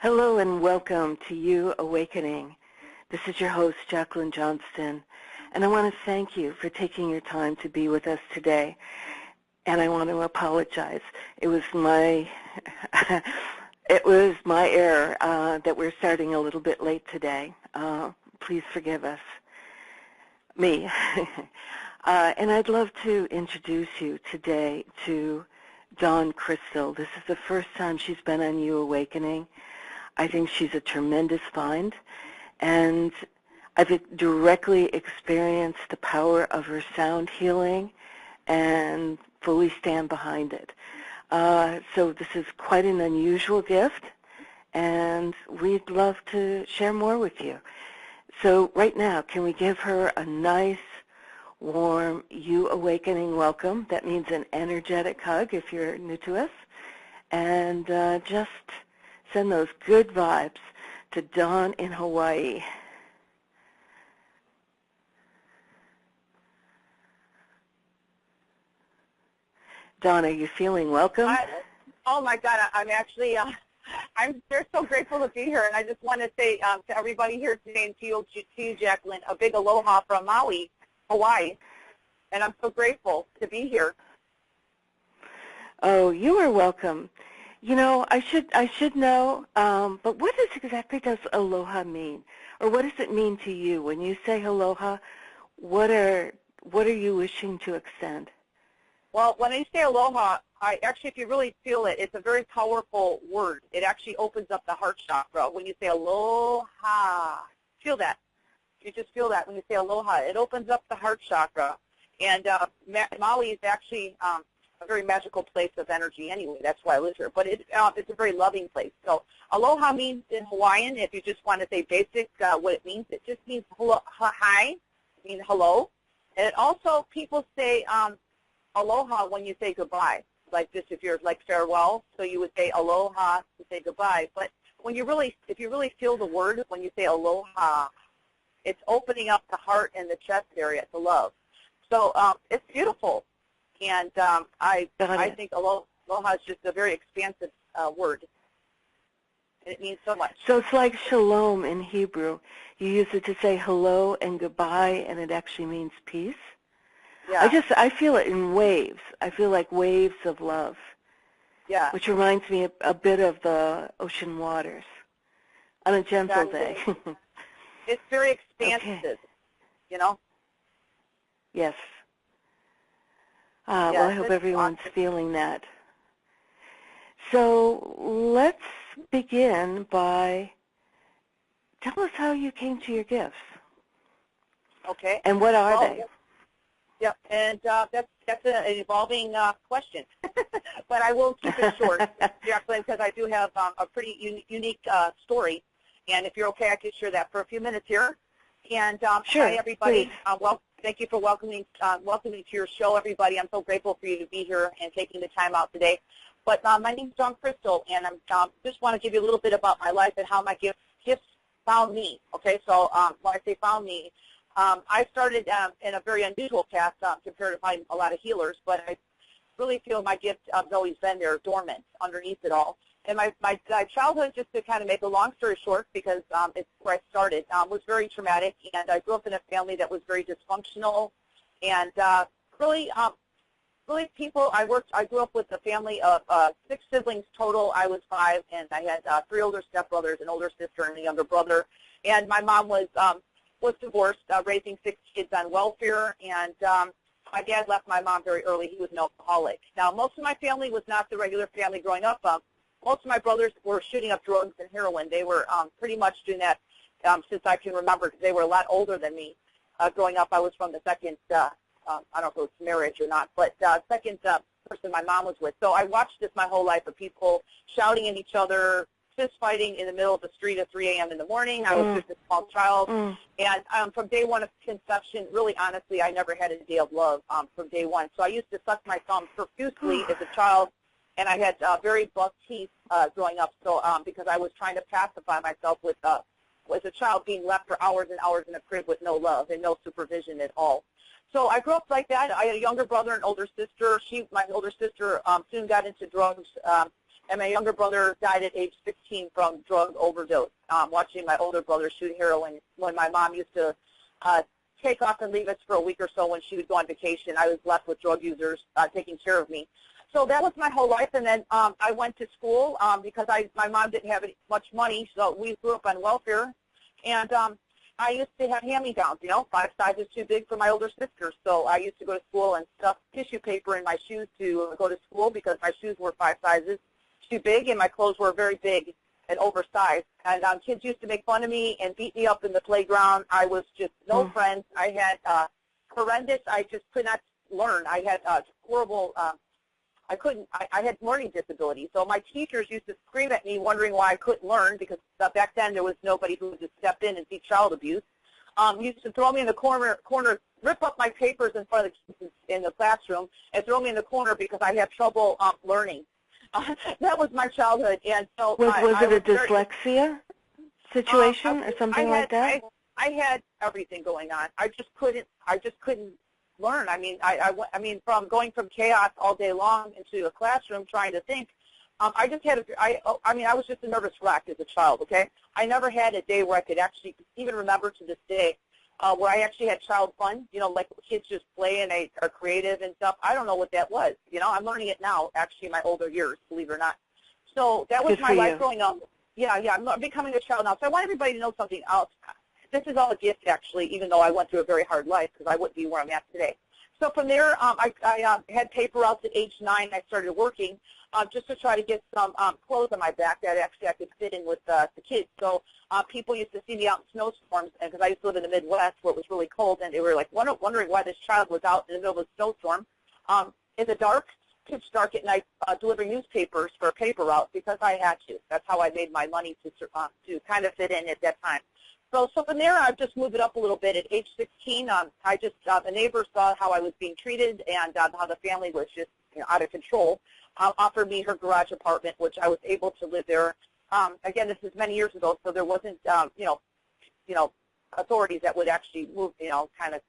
Hello and welcome to You Awakening. This is your host, Jacqueline Johnston, and I want to thank you for taking your time to be with us today. And I want to apologize. It was my error that we're starting a little bit late today. Please forgive us. Me. And I'd love to introduce you today to Dawn Crystal. This is the first time she's been on You Awakening. I think she's a tremendous find, and I've directly experienced the power of her sound healing and fully stand behind it. So this is quite an unusual gift, and we'd love to share more with you. So right now, can we give her a nice, warm You Awakening welcome? That means an energetic hug if you're new to us, and just send those good vibes to Dawn in Hawaii. Dawn, are you feeling welcome? Oh my God, I'm actually, they're so grateful to be here, and I just want to say to everybody here today, and to you, Jacqueline, a big aloha from Maui, Hawaii, and I'm so grateful to be here. Oh, you are welcome. You know, I should know, but what exactly does aloha mean? Or what does it mean to you? When you say aloha, what are you wishing to extend? Well, when I say aloha, if you really feel it, it's a very powerful word. It actually opens up the heart chakra. When you say aloha, feel that. You just feel that when you say aloha. It opens up the heart chakra. And Maui is actually a very magical place of energy anyway. That's why I live here. But it's a very loving place. So aloha means in Hawaiian, if you just want to say basic what it just means hi, means hello. And it also, people say aloha when you say goodbye, like this if you're like farewell. So you would say aloha to say goodbye. But when if you really feel the word, when you say aloha, it's opening up the heart and the chest area to love. So it's beautiful. And I think aloha is just a very expansive word. And it means so much. So it's like shalom in Hebrew. You use it to say hello and goodbye, and it actually means peace. Yeah. I feel it in waves. I feel like waves of love. Yeah. Which reminds me a bit of the ocean waters on a gentle day. It's very expansive, okay. You know? Yes. Well, I hope everyone's feeling that. So let's begin by, tell us how you came to your gifts. Okay. And what are they? Yep, and that's an evolving question, but I will keep it short, Jacqueline, because I do have a pretty unique story, and if you're okay, I could share that for a few minutes here. And sure, hi, everybody. Thank you for welcoming to your show, everybody. I'm so grateful for you to be here and taking the time out today. But my name is Dawn Crystal, and I just want to give you a little bit about my life and how my gifts found me. Okay, so when I say found me, I started in a very unusual path compared to a lot of healers, but I really feel my gift has always been there, dormant, underneath it all. And my childhood, just to kind of make a long story short, because it's where I started, was very traumatic, and I grew up in a family that was very dysfunctional, and really people. I grew up with a family of 6 siblings total. I was 5, and I had 3 older stepbrothers, an older sister, and a younger brother. And my mom was divorced, raising 6 kids on welfare, and my dad left my mom very early. He was an alcoholic. Now, most of my family was not the regular family growing up. Most of my brothers were shooting up drugs and heroin. They were pretty much doing that since I can remember, because they were a lot older than me. Growing up, I was from the second, I don't know if it was marriage or not, but second person my mom was with. So I watched this my whole life of people shouting at each other, fist fighting in the middle of the street at 3 a.m. in the morning. I was just a small child. And from day one of conception, really honestly, I never had a day of love from day one. So I used to suck my thumb profusely as a child. And I had very buck teeth growing up, so because I was trying to pacify myself with, as a child, being left for hours and hours in a crib with no love and no supervision at all. So I grew up like that. I had a younger brother and older sister. My older sister soon got into drugs, and my younger brother died at age 16 from drug overdose, watching my older brother shoot heroin when my mom used to take off and leave us for a week or so when she would go on vacation. I was left with drug users taking care of me. So that was my whole life, and then I went to school because my mom didn't have much money, so we grew up on welfare, and I used to have hand-me-downs, 5 sizes too big for my older sister. So I used to go to school and stuff tissue paper in my shoes to go to school because my shoes were 5 sizes too big and my clothes were very big and oversized. And kids used to make fun of me and beat me up in the playground. I was just no friends. I had horrendous. I just could not learn. I had horrible. I had learning disabilities. So my teachers used to scream at me wondering why I couldn't learn because back then there was nobody who would just step in and see child abuse. Used to throw me in the corner, rip up my papers in front of the kids in the classroom and throw me in the corner because I had trouble learning. That was my childhood. And so was it a dyslexia situation or something like that? I had everything going on. I just couldn't learn. I mean, from going from chaos all day long into a classroom trying to think, I was just a nervous wreck as a child, okay? I never had a day where I could actually even remember to this day where I actually had child fun, like kids just play and they are creative and stuff. I don't know what that was. I'm learning it now, actually, in my older years, believe it or not. So that was my life growing up. Yeah, I'm becoming a child now. So I want everybody to know something else. This is all a gift, actually, even though I went through a very hard life because I wouldn't be where I'm at today. So from there, I had paper routes at age 9. I started working just to try to get some clothes on my back that actually I could fit in with the kids. So people used to see me out in snowstorms, and because I used to live in the Midwest where it was really cold, and they were like wondering why this child was out in the middle of a snowstorm in the dark, pitch dark at night, delivering newspapers for a paper route because I had to. That's how I made my money to kind of fit in at that time. So from there, I've just moved it up a little bit. At age 16, the neighbor saw how I was being treated and how the family was just out of control. Offered me her garage apartment, which I was able to live there. Again, this is many years ago, so there wasn't, authorities that would actually move, kind of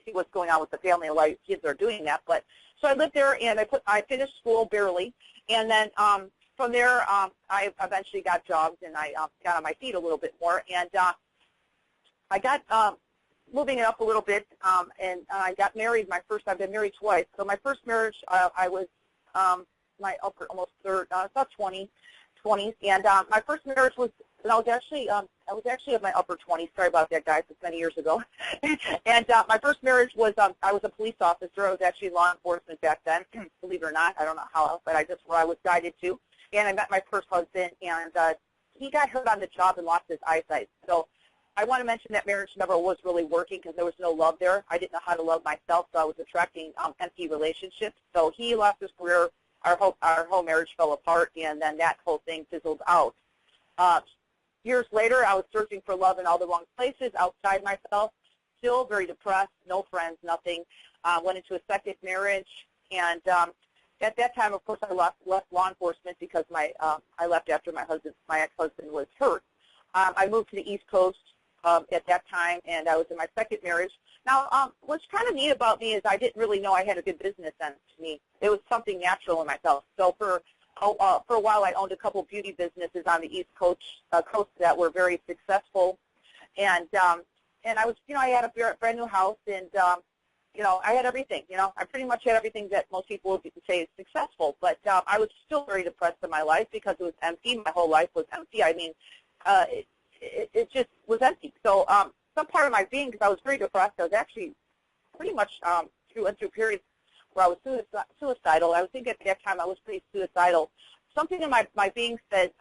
see what's going on with the family and why kids are doing that. But so I lived there, and I finished school barely, and then from there, I eventually got jobs, and I got on my feet a little bit more, and I got moving it up a little bit, and I got married. I've been married twice. So my first marriage, I was my upper, almost third, about 20s, and my first marriage was, and I was actually of my upper 20s. Sorry about that, guys. It's many years ago. And my first marriage was, I was a police officer. I was actually law enforcement back then, believe it or not. I don't know how else, but where I was guided to. And I met my first husband, and he got hurt on the job and lost his eyesight. So I want to mention that marriage never was really working because there was no love there. I didn't know how to love myself, so I was attracting empty relationships. So he lost his career. Our whole marriage fell apart, and then that whole thing fizzled out. Years later, I was searching for love in all the wrong places, outside myself, still very depressed, no friends, nothing. Went into a second marriage, and at that time, of course, I left law enforcement because I left after my ex-husband was hurt. I moved to the East Coast at that time, and I was in my second marriage. Now, what's kind of neat about me is I didn't really know I had a good business sense to me. It was something natural in myself. So for a while, I owned a couple beauty businesses on the East Coast that were very successful, and I was, I had a brand new house, and I had everything. I pretty much had everything that most people would say is successful. But I was still very depressed in my life because it was empty. My whole life was empty. I mean, it just was empty. So some part of my being, because I was very depressed, I was actually pretty much through periods where I was suicidal. I was thinking at that time I was pretty suicidal. Something in my being said,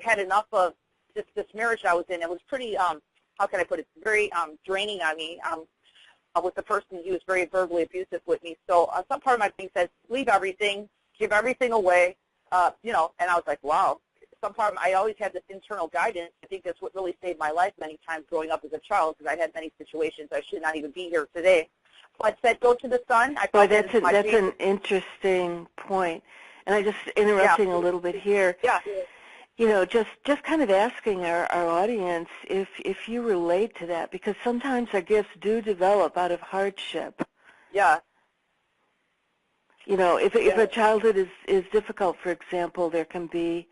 had enough of this marriage I was in. It was pretty, how can I put it, very draining on me. With the person who was very verbally abusive with me. So some part of my being says, leave everything, give everything away, and I was like, wow. Some part of I always had this internal guidance. I think that's what really saved my life many times growing up as a child, because I had many situations I should not even be here today. But said, go to the sun. Well, that's an interesting point. And I just interrupting a little bit here. Yeah. Just kind of asking our audience if you relate to that, because sometimes our gifts do develop out of hardship. Yeah. You know, if Yeah. a childhood is difficult, for example, there can be,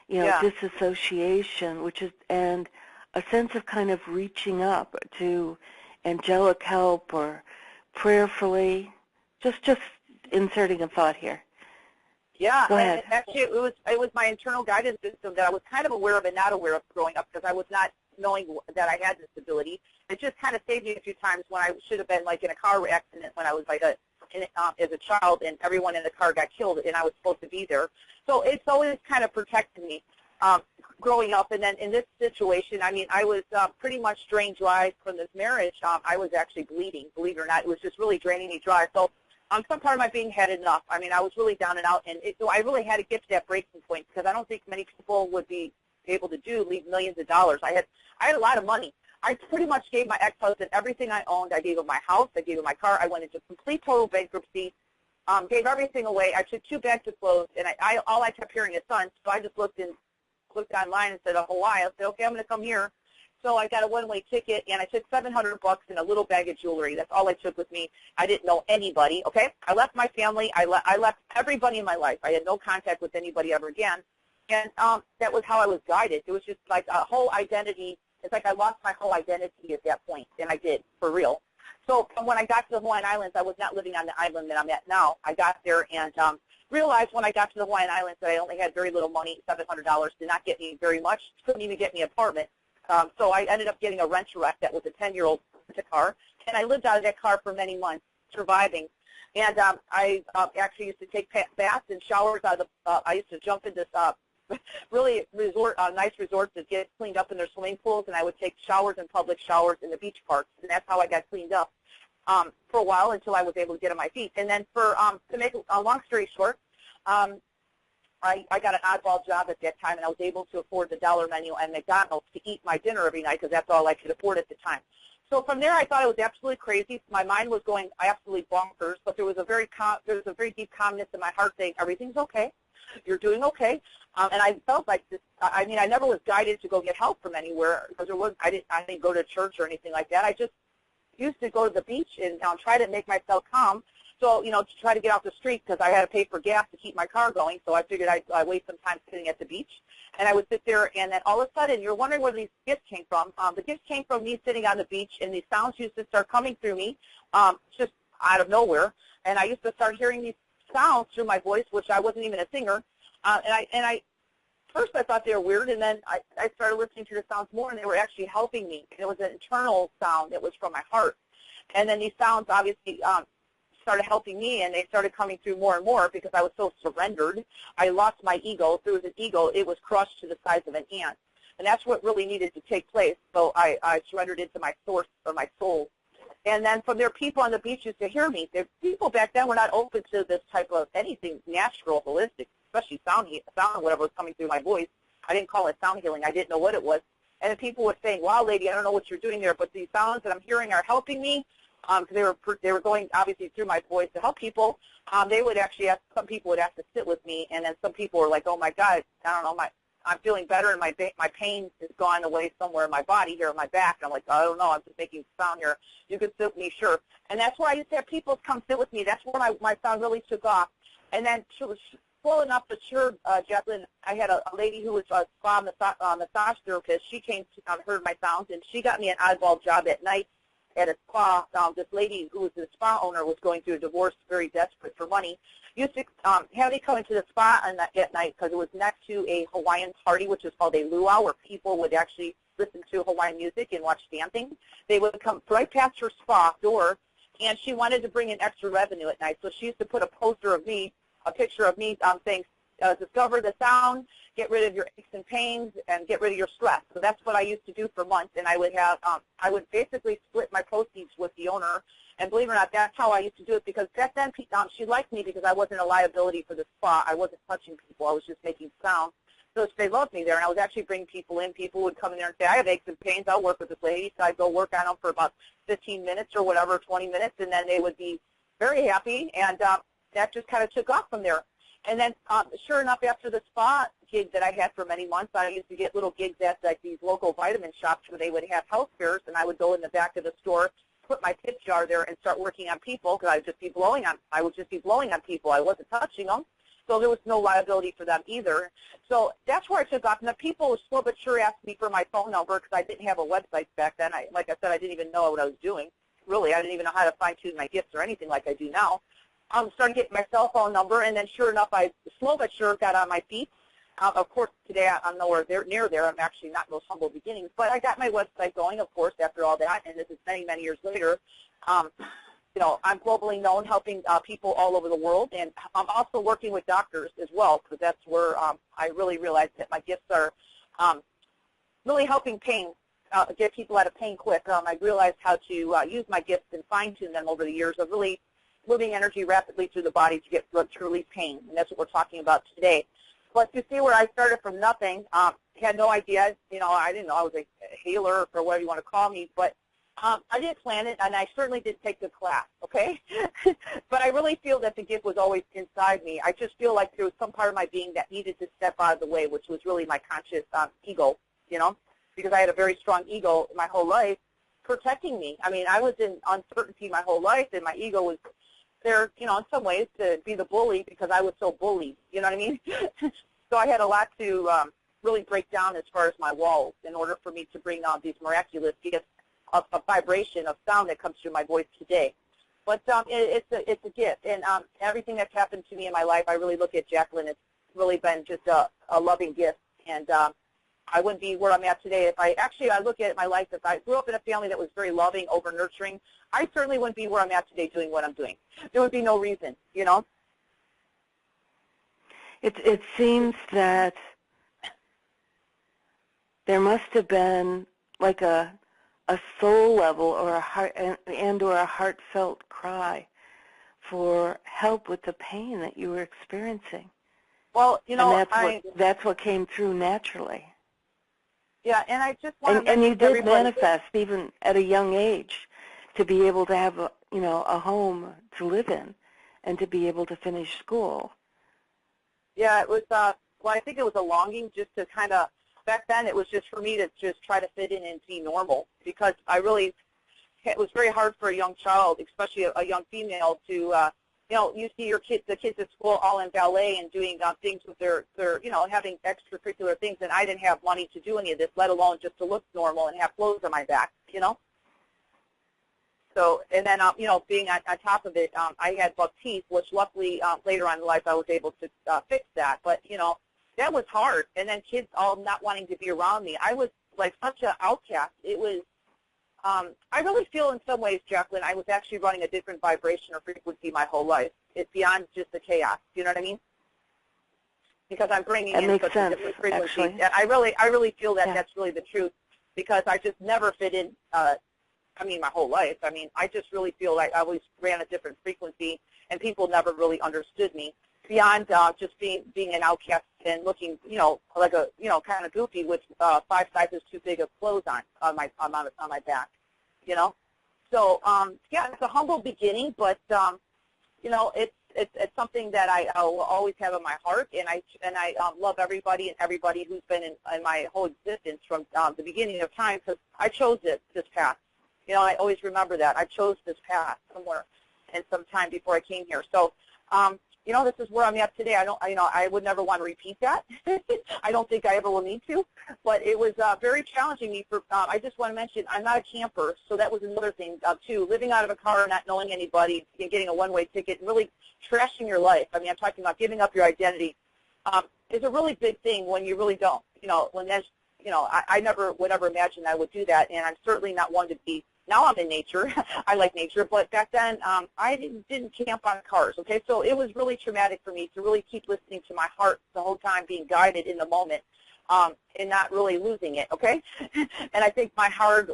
you know, Yeah. disassociation, which is, and a sense of kind of reaching up to angelic help or prayerfully, just inserting a thought here. Yeah, Go and ahead. actually it was my internal guidance system that I was kind of aware of and not aware of growing up because I was not knowing that I had this ability. It just kind of saved me a few times when I should have been like in a car accident when I was like as a child and everyone in the car got killed and I was supposed to be there. So it's always kind of protected me growing up. And then in this situation, I mean, I was pretty much drained dry from this marriage. I was actually bleeding, believe it or not. It was just really draining me dry. So some part of my being had enough. I mean, I was really down and out, and so I really had to get to that breaking point because I don't think many people would be able to leave millions of dollars. I had a lot of money. I pretty much gave my ex-husband everything I owned. I gave him my house. I gave him my car. I went into complete total bankruptcy, gave everything away. I took 2 bags of clothes, and all I kept hearing is son. So I just looked online and said, Hawaii. I said, okay, I'm going to come here. So I got a one-way ticket, and I took $700 and a little bag of jewelry. That's all I took with me. I didn't know anybody, okay? I left my family. I left everybody in my life. I had no contact with anybody ever again. And that was how I was guided. It was just like a whole identity. It's like I lost my whole identity at that point, and I did, for real. So when I got to the Hawaiian Islands, I was not living on the island that I'm at now. I got there and realized when I got to the Hawaiian Islands that I only had very little money. $700 did not get me very much. Couldn't even get me an apartment. So I ended up getting a rent-a-wreck that was a 10-year-old car, and I lived out of that car for many months, surviving. And I actually used to take baths and showers out of the, I used to jump into really nice resorts that get cleaned up in their swimming pools, and I would take showers in public showers in the beach parks, and that's how I got cleaned up for a while until I was able to get on my feet. And then to make a long story short, I got an oddball job at that time, and I was able to afford the dollar menu at McDonald's to eat my dinner every night because that's all I could afford at the time. So from there, I thought it was absolutely crazy. My mind was going absolutely bonkers, but there was a very deep calmness in my heart saying, everything's okay. You're doing okay. And I felt like this. I mean, I never was guided to go get help from anywhere because I didn't go to church or anything like that. I just used to go to the beach and try to make myself calm. So, to try to get off the street because I had to pay for gas to keep my car going. So I figured I'd waste some time sitting at the beach. And I would sit there, and then all of a sudden, you're wondering where these gifts came from. The gifts came from me sitting on the beach, and these sounds used to start coming through me just out of nowhere. And I used to start hearing these sounds through my voice, which I wasn't even a singer. First I thought they were weird, and then I started listening to the sounds more, and they were actually helping me. It was an internal sound that was from my heart. And then these sounds obviously started helping me, and they started coming through more and more because I was so surrendered. I lost my ego. Through the ego, it was crushed to the size of an ant. And that's what really needed to take place. So I surrendered into my source or my soul. And then from there, people on the beach used to hear me. People back then were not open to this type of anything natural, holistic, especially sound, whatever was coming through my voice. I didn't call it sound healing. I didn't know what it was. And then people were saying, wow, lady, I don't know what you're doing there, but these sounds that I'm hearing are helping me. Because they were going obviously through my voice to help people. They would actually some people would ask to sit with me, and then some people were like, "Oh my God, I don't know, I'm feeling better, and my pain is gone away somewhere in my body here in my back." And I'm like, "I don't know, I'm just making sound here. You can sit with me, sure." And that's where I used to have people come sit with me. That's where my sound really took off. And then full enough to sure, Jetlyn, I had a lady who was a spa massage therapist. She came heard my sounds, and she got me an oddball job at night at a spa. This lady who was the spa owner was going through a divorce, very desperate for money. Used to have me come into the spa at night because it was next to a Hawaiian party, which is called a luau, where people would actually listen to Hawaiian music and watch dancing. They would come right past her spa door, and she wanted to bring in extra revenue at night. So she used to put a poster of me, a picture of me saying, discover the sound, get rid of your aches and pains, and get rid of your stress. So that's what I used to do for months, and I would have, I would basically split my proceeds with the owner, and believe it or not, that's how I used to do it, because back then she liked me because I wasn't a liability for the spa. I wasn't touching people. I was just making sound. So they loved me there, and I was actually bringing people in. People would come in there and say, I have aches and pains. I'll work with this lady. So I'd go work on them for about 15 minutes or whatever, 20 minutes, and then they would be very happy, and that just kind of took off from there. And then, sure enough, after the spa gig that I had for many months, I used to get little gigs at like these local vitamin shops where they would have health fairs, and I would go in the back of the store put my tip jar there and start working on people because I would just be blowing on people. I wasn't touching them. So there was no liability for them either. So that's where I took off. And the people slow but sure asked me for my phone number because I didn't have a website back then. Like I said, I didn't even know what I was doing. Really, I didn't even know how to fine-tune my gifts or anything like I do now. I started getting my cell phone number, and then sure enough, I slow but sure got on my feet. Of course, today I'm nowhere near there. I'm actually not in those humble beginnings. But I got my website going, of course, after all that, and this is many, many years later. You know, I'm globally known, helping people all over the world, and I'm also working with doctors as well, because that's where I really realized that my gifts are really helping get people out of pain quick. I realized how to use my gifts and fine-tune them over the years of really moving energy rapidly through the body to relieve pain, and that's what we're talking about today. But to see where I started from nothing, had no idea. You know, I didn't know I was a healer or whatever you want to call me, but I didn't plan it, and I certainly did take the class, okay? But I really feel that the gift was always inside me. I just feel like there was some part of my being that needed to step out of the way, which was really my conscious ego, you know, because I had a very strong ego my whole life protecting me. I mean, I was in uncertainty my whole life, and my ego was there, you know, in some ways to be the bully because I was so bullied, you know what I mean? So I had a lot to really break down as far as my walls in order for me to bring on these miraculous gifts of vibration, of sound that comes through my voice today. But it's a gift, and everything that's happened to me in my life, I really look at Jacqueline. It's really been just a loving gift, and I wouldn't be where I'm at today if I look at my life. If I grew up in a family that was very loving, over nurturing, I certainly wouldn't be where I'm at today doing what I'm doing. There would be no reason, you know. It seems that there must have been like a soul level or a heart or a heartfelt cry for help with the pain that you were experiencing. Well, you know, and that's what came through naturally. Yeah, and I just want to and you did manifest even at a young age to be able to have a home to live in and to be able to finish school. Yeah, it was well, I think it was a longing just to kind of, back then it was just for me to just try to fit in and be normal, because it was very hard for a young child, especially a young female, to you know, you see the kids at school all in ballet and doing things with their you know, having extracurricular things, and I didn't have money to do any of this, let alone just to look normal and have clothes on my back, you know. So, and then you know, being on top of it, I had buck teeth, which luckily later on in life I was able to fix that. But you know, that was hard. And then kids all not wanting to be around me. I was like such an outcast. It was. I really feel in some ways, Jacqueline, I was actually running a different vibration or frequency my whole life. It's beyond just the chaos. You know what I mean? Because I'm bringing in such a different frequency. Actually. And I really feel that that's really the truth, because I just never fit in. I mean, my whole life. I mean, I just really feel like I always ran a different frequency, and people never really understood me beyond just being an outcast and looking, you know, like a, you know, kind of goofy with 5 sizes too big of clothes on my back, you know. So yeah, it's a humble beginning, but you know, it's something that I will always have in my heart, and I love everybody and everybody who's been in my whole existence from the beginning of time, because I chose this path. You know, I always remember that. I chose this path somewhere and some time before I came here. So, you know, this is where I'm at today. I would never want to repeat that. I don't think I ever will need to. But it was very challenging for, I just want to mention, I'm not a camper, so that was another thing, too. Living out of a car, not knowing anybody, and getting a one-way ticket, and really trashing your life. I mean, I'm talking about giving up your identity is a really big thing when you really don't. You know, when there's, you know, I never would ever imagine I would do that, and I'm certainly not one to be. Now I'm in nature. I like nature, but back then I didn't camp on cars, okay? So it was really traumatic for me to really keep listening to my heart the whole time, being guided in the moment, and not really losing it, okay? And I think my hard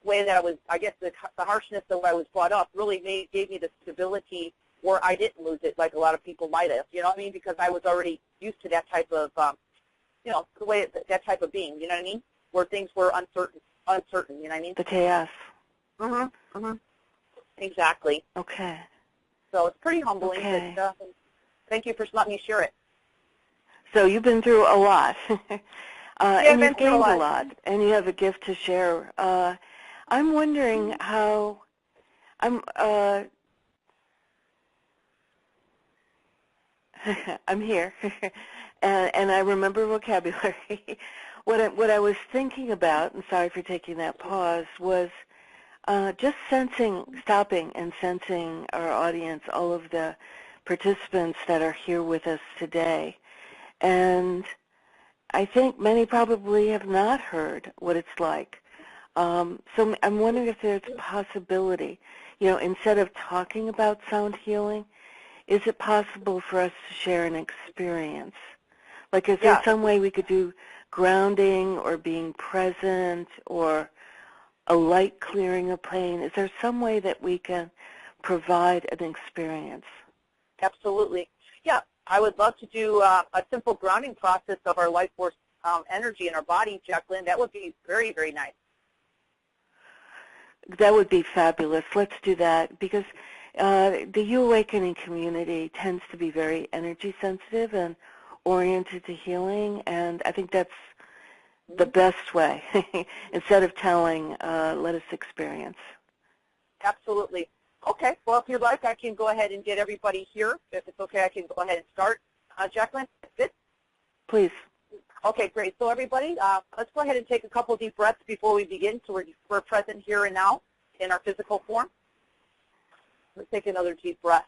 way that I was, I guess the harshness of where I was brought up really gave me the stability where I didn't lose it like a lot of people might have, you know what I mean? Because I was already used to that type of, you know, the way that type of being, you know what I mean? Where things were uncertain, you know what I mean? The chaos. Exactly. Okay. So it's pretty humbling. Okay. But, thank you for letting me share it. So you've been through a lot. Yeah, and you've gained a lot, and you have a gift to share. I'm wondering how I'm I'm here, and I remember vocabulary. What I was thinking about, and sorry for taking that pause, was just stopping and sensing our audience, all of the participants that are here with us today. And I think many probably have not heard what it's like. So I'm wondering if there's a possibility, instead of talking about sound healing, is it possible for us to share an experience? Like, is there some way we could do grounding or being present or a light clearing of pain? Is there some way that we can provide an experience? Absolutely. Yeah, I would love to do a simple grounding process of our life force energy in our body, Jacqueline. That would be very, very nice. That would be fabulous. Let's do that, because the You Awakening community tends to be very energy sensitive and oriented to healing, and I think that's the best way. Instead of telling, let us experience. Absolutely. Okay. Well, if you'd like, I can go ahead and get everybody here. If it's okay, I can go ahead and start. Jacqueline, is it? Please. Okay, great. So everybody, let's go ahead and take a couple deep breaths before we begin, so we're present here and now in our physical form. Let's take another deep breath.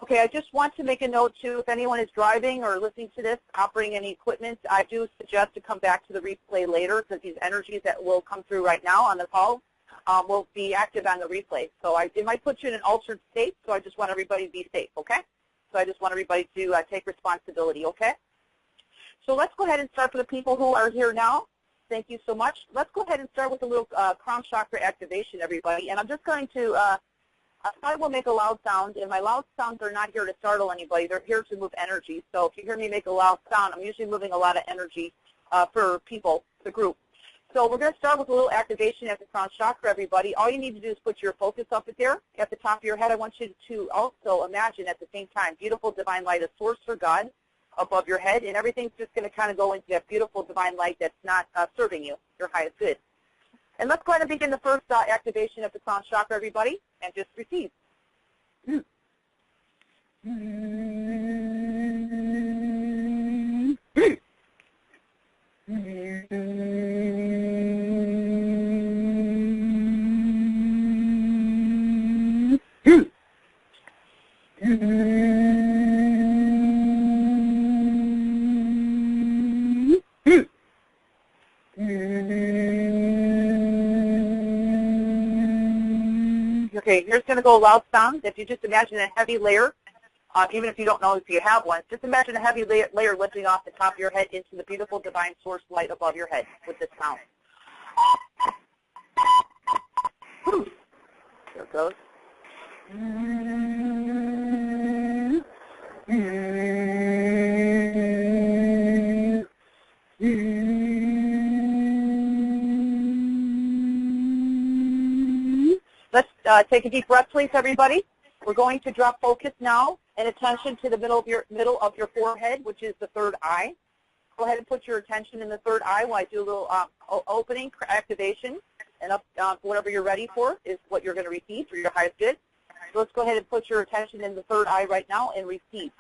Okay, I just want to make a note, too, if anyone is driving or listening to this, operating any equipment, I do suggest to come back to the replay later, because these energies that will come through right now on the call will be active on the replay. So it might put you in an altered state, so I just want everybody to be safe, okay? So I just want everybody to take responsibility, okay? So let's go ahead and start for the people who are here now. Thank you so much. Let's go ahead and start with a little crown chakra activation, everybody. And I'm just going to, I probably will make a loud sound, and my loud sounds are not here to startle anybody. They're here to move energy. So if you hear me make a loud sound, I'm usually moving a lot of energy for people, the group. So we're going to start with a little activation at the crown chakra, everybody. All you need to do is put your focus up there at the top of your head. I want you to also imagine at the same time, beautiful divine light, a source for God above your head, and everything's just going to kind of go into that beautiful divine light that's not serving you, your highest good. And let's go ahead and begin the first activation of the crown chakra, everybody, and just receive. Okay, here's going to go a loud sound. If you just imagine a heavy layer, even if you don't know if you have one, just imagine a heavy layer lifting off the top of your head into the beautiful divine source light above your head with this sound. There it goes. Let's take a deep breath, please, everybody. We're going to drop focus now and attention to the middle of your forehead, which is the third eye. Go ahead and put your attention in the third eye while I do a little opening activation, and whatever you're ready for is what you're going to receive for your highest good. So let's go ahead and put your attention in the third eye right now and receive.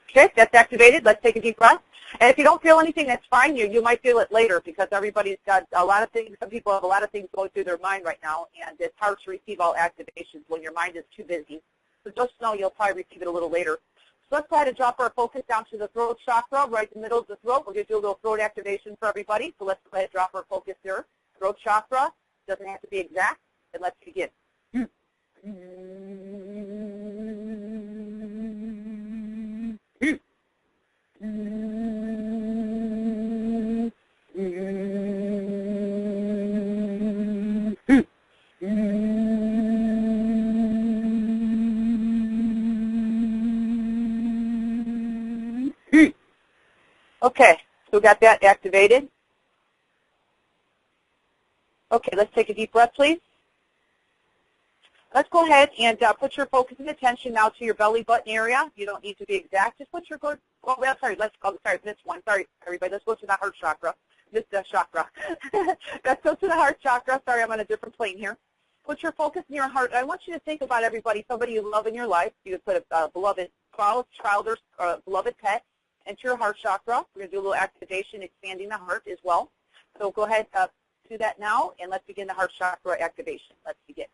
Okay, that's activated. Let's take a deep breath. And if you don't feel anything, that's fine. You might feel it later, because everybody's got a lot of things. Some people have a lot of things going through their mind right now, and it's hard to receive all activations when your mind is too busy. So just know you'll probably receive it a little later. So let's try to drop our focus down to the throat chakra, right in the middle of the throat. We're going to do a little throat activation for everybody. So let's go ahead and drop our focus there. Throat chakra, doesn't have to be exact, and let's begin. got that activated? Okay, let's take a deep breath, please. Let's go ahead and put your focus and attention now to your belly button area. You don't need to be exact. Just put your this one. Sorry, everybody. Let's go to the heart chakra. This chakra. Let's go to the heart chakra. Sorry, I'm on a different plane here. Put your focus in your heart. I want you to think about somebody you love in your life. You could put a beloved child or beloved pet into your heart chakra. We're going to do a little activation, expanding the heart as well. So go ahead, do that now, and let's begin the heart chakra activation. Let's begin.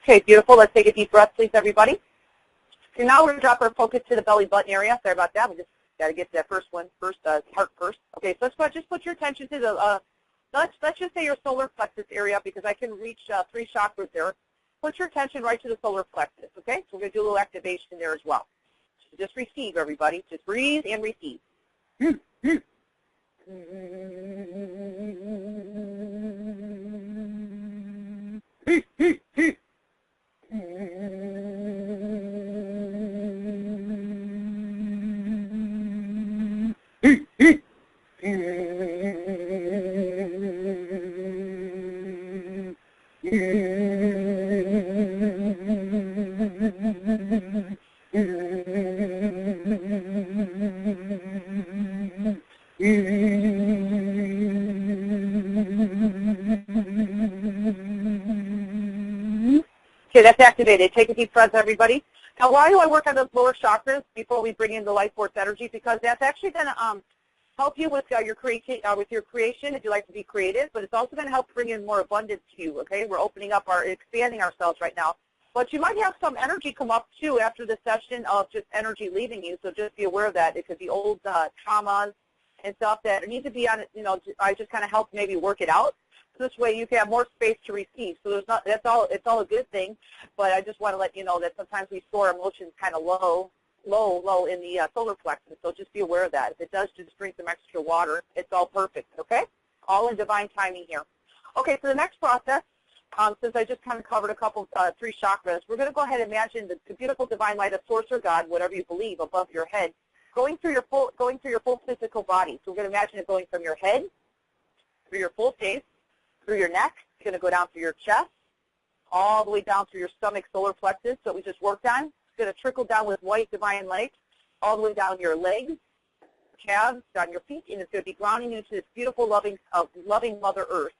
Okay, beautiful. Let's take a deep breath, please, everybody. So now we're going to drop our focus to the belly button area. Sorry about that. We just got to get to that first one first, heart first. Okay, so just put your attention to the, let's just say your solar plexus area, because I can reach 3 chakras there. Put your attention right to the solar plexus, okay? So we're going to do a little activation there as well. So just receive, everybody. Just breathe and receive. Okay, that's activated. Take a deep breath, everybody. Now, why do I work on those lower chakras before we bring in the life force energy? Because that's actually going to help you with your creation if you like to be creative, but it's also going to help bring in more abundance to you, okay? We're opening up expanding ourselves right now. But you might have some energy come up, too, after the session of just energy leaving you, so just be aware of that. It could be old traumas and stuff that need to be on, I just kind of help maybe work it out. So this way you can have more space to receive. So it's all a good thing, but I just want to let you know that sometimes we store emotions kind of low in the solar plexus, so just be aware of that. If it does just drink some extra water, it's all perfect, okay? All in divine timing here. Okay, so the next process, since I just kind of covered a couple, 3 chakras, we're going to go ahead and imagine the beautiful divine light of Source or God, whatever you believe, above your head, going through your full physical body. So we're going to imagine it going from your head, through your full face, through your neck. It's going to go down through your chest, all the way down through your stomach solar plexus that we just worked on. It's going to trickle down with white divine light all the way down your legs, calves, down your feet, and it's going to be grounding you into this beautiful, loving Mother Earth.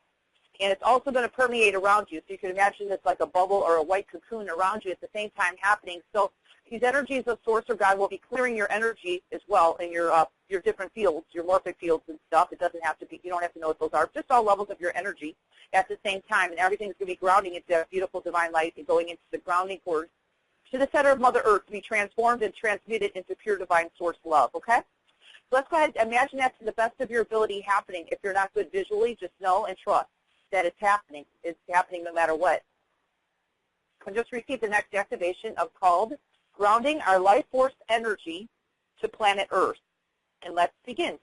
And it's also going to permeate around you. So you can imagine it's like a bubble or a white cocoon around you at the same time happening. So these energies of Source or God will be clearing your energy as well in your different fields, your morphic fields and stuff. It doesn't have to be, you don't have to know what those are. Just all levels of your energy at the same time. And everything's going to be grounding into that beautiful divine light and going into the grounding cord to the center of Mother Earth to be transformed and transmuted into pure divine source love, okay? So let's go ahead and imagine that to the best of your ability happening. If you're not good visually, just know and trust that it's happening. It's happening no matter what. And just receive the next activation of called Grounding Our Life Force Energy to Planet Earth. And let's begin.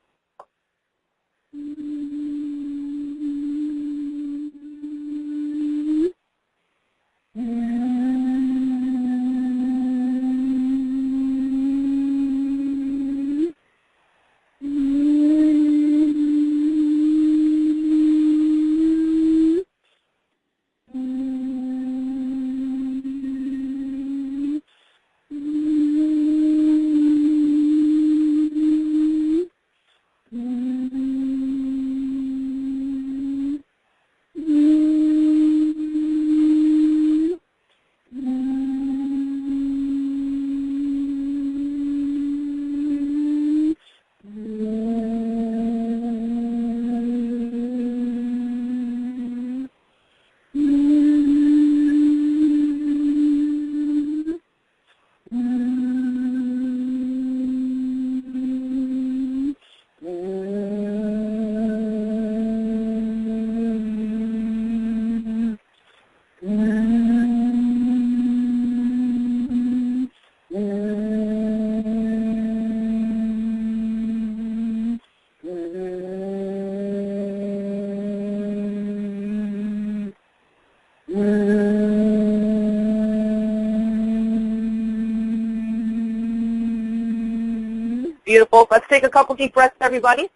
Beautiful. Let's take a couple deep breaths, everybody.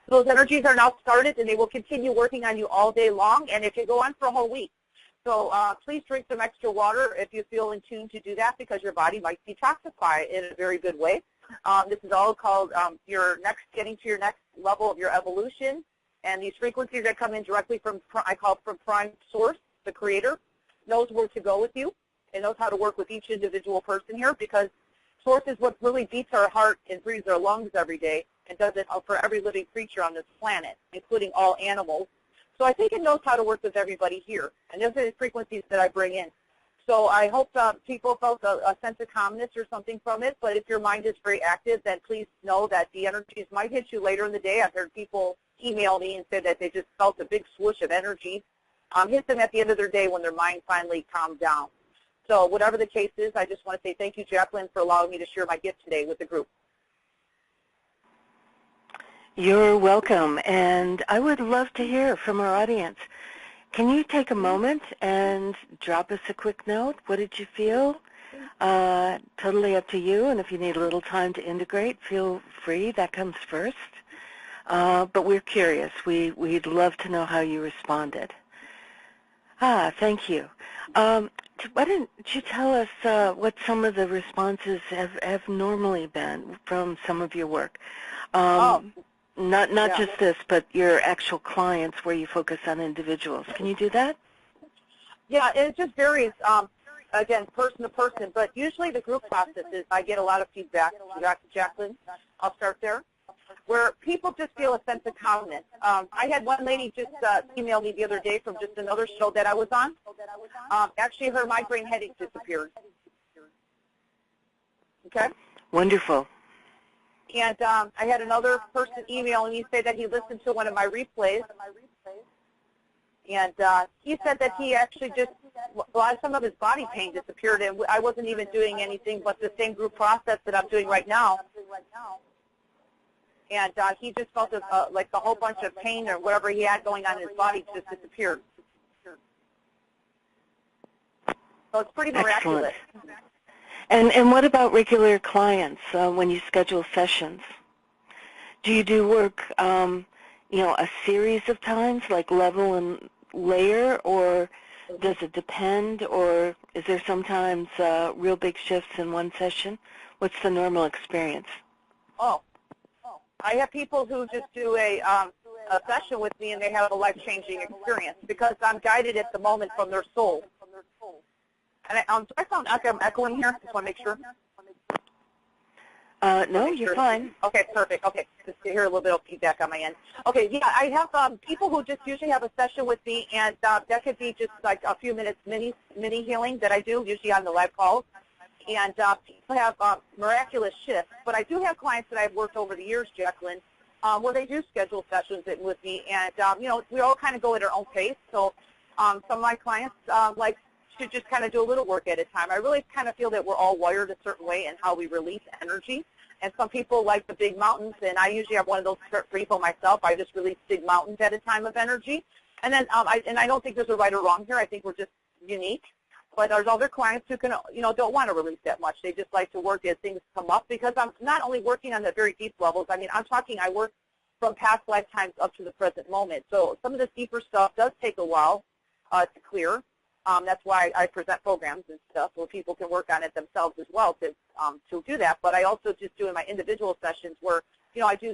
Those energies are now started, and they will continue working on you all day long, and it can go on for a whole week. So please drink some extra water if you feel in tune to do that, because your body might detoxify in a very good way. This is all called getting to your next level of your evolution, and these frequencies that come in directly from, I call it from Prime Source, the Creator, knows where to go with you and knows how to work with each individual person here, because Source is what really beats our heart and breathes our lungs every day and does it for every living creature on this planet, including all animals. So I think it knows how to work with everybody here, and those are the frequencies that I bring in. So I hope people felt a sense of calmness or something from it, but if your mind is very active, then please know that the energies might hit you later in the day. I've heard people email me and say that they just felt a big swoosh of energy hit them at the end of their day when their mind finally calmed down. So whatever the case is, I just want to say thank you, Jacqueline, for allowing me to share my gift today with the group. You're welcome, and I would love to hear from our audience. Can you take a moment and drop us a quick note? What did you feel? Totally up to you, and if you need a little time to integrate, feel free. That comes first. But we're curious. We'd love to know how you responded. Thank you. Why don't you tell us what some of the responses have normally been from some of your work? Not just this, but your actual clients where you focus on individuals. Can you do that? Yeah, it just varies, again, person to person, but usually the group processes, I get a lot of feedback, Jacqueline, I'll start there, where people just feel a sense of calmness. I had one lady just email me the other day from just another show that I was on. Actually, her migraine headache disappeared. Okay? Wonderful. And I had another person email me say that he listened to one of my replays, and he said that he actually just, some of his body pain disappeared, and I wasn't even doing anything but the same group process that I'm doing right now. And he just felt like a whole bunch of pain or whatever he had going on in his body just disappeared. So it's pretty miraculous. Excellent. And what about regular clients when you schedule sessions? Do you do work, a series of times, like level and layer, or does it depend, or is there sometimes real big shifts in one session? What's the normal experience? I have people who just do a session with me and they have a life-changing experience because I'm guided at the moment from their soul. And I sound like I'm echoing here. Just want to make sure. No, you're fine. Okay, perfect. Okay, just to hear a little bit of feedback on my end. Okay, yeah, I have people who just usually have a session with me, and that could be just like a few minutes mini healing that I do, usually on the live calls. And people have miraculous shifts. But I do have clients that I've worked over the years, Jacqueline, where they do schedule sessions with me, and we all kind of go at our own pace. So some of my clients like to just kind of do a little work at a time. I really kind of feel that we're all wired a certain way in how we release energy. And some people like the big mountains, and I usually have one of those for people myself. I just release big mountains at a time of energy. And then I don't think there's a right or wrong here. I think we're just unique. But there's other clients who can, don't want to release that much. They just like to work as things come up because I'm not only working on the very deep levels. I mean, I work from past lifetimes up to the present moment. So some of this deeper stuff does take a while to clear. That's why I present programs and stuff where people can work on it themselves as well to do that. But I also just do in my individual sessions where,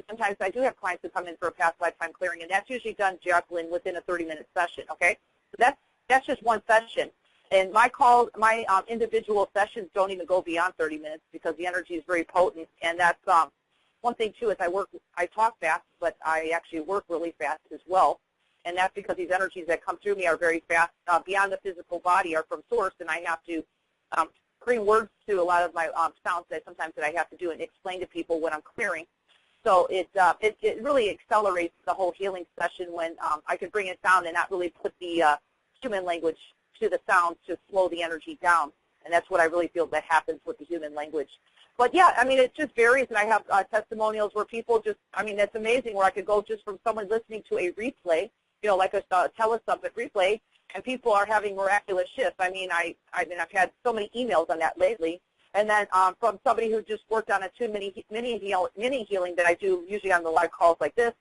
sometimes I do have clients who come in for a past lifetime clearing, and that's usually done, Jacqueline, within a 30-minute session, okay? So that's just one session. And my individual sessions don't even go beyond 30 minutes because the energy is very potent. And that's one thing, too, is I talk fast, but I actually work really fast as well. And that's because these energies that come through me are very fast, beyond the physical body, are from source, and I have to bring words to a lot of my sounds that sometimes that I have to do and explain to people when I'm clearing. So it really accelerates the whole healing session when I can bring it down and not really put the human language to the sounds to slow the energy down. And that's what I really feel that happens with the human language. But yeah, I mean, it just varies, and I have testimonials where people just, it's amazing where I could go just from someone listening to a replay, like a telesummit replay, and people are having miraculous shifts. I've had so many emails on that lately, And then from somebody who just worked on a mini healing that I do usually on the live calls like this,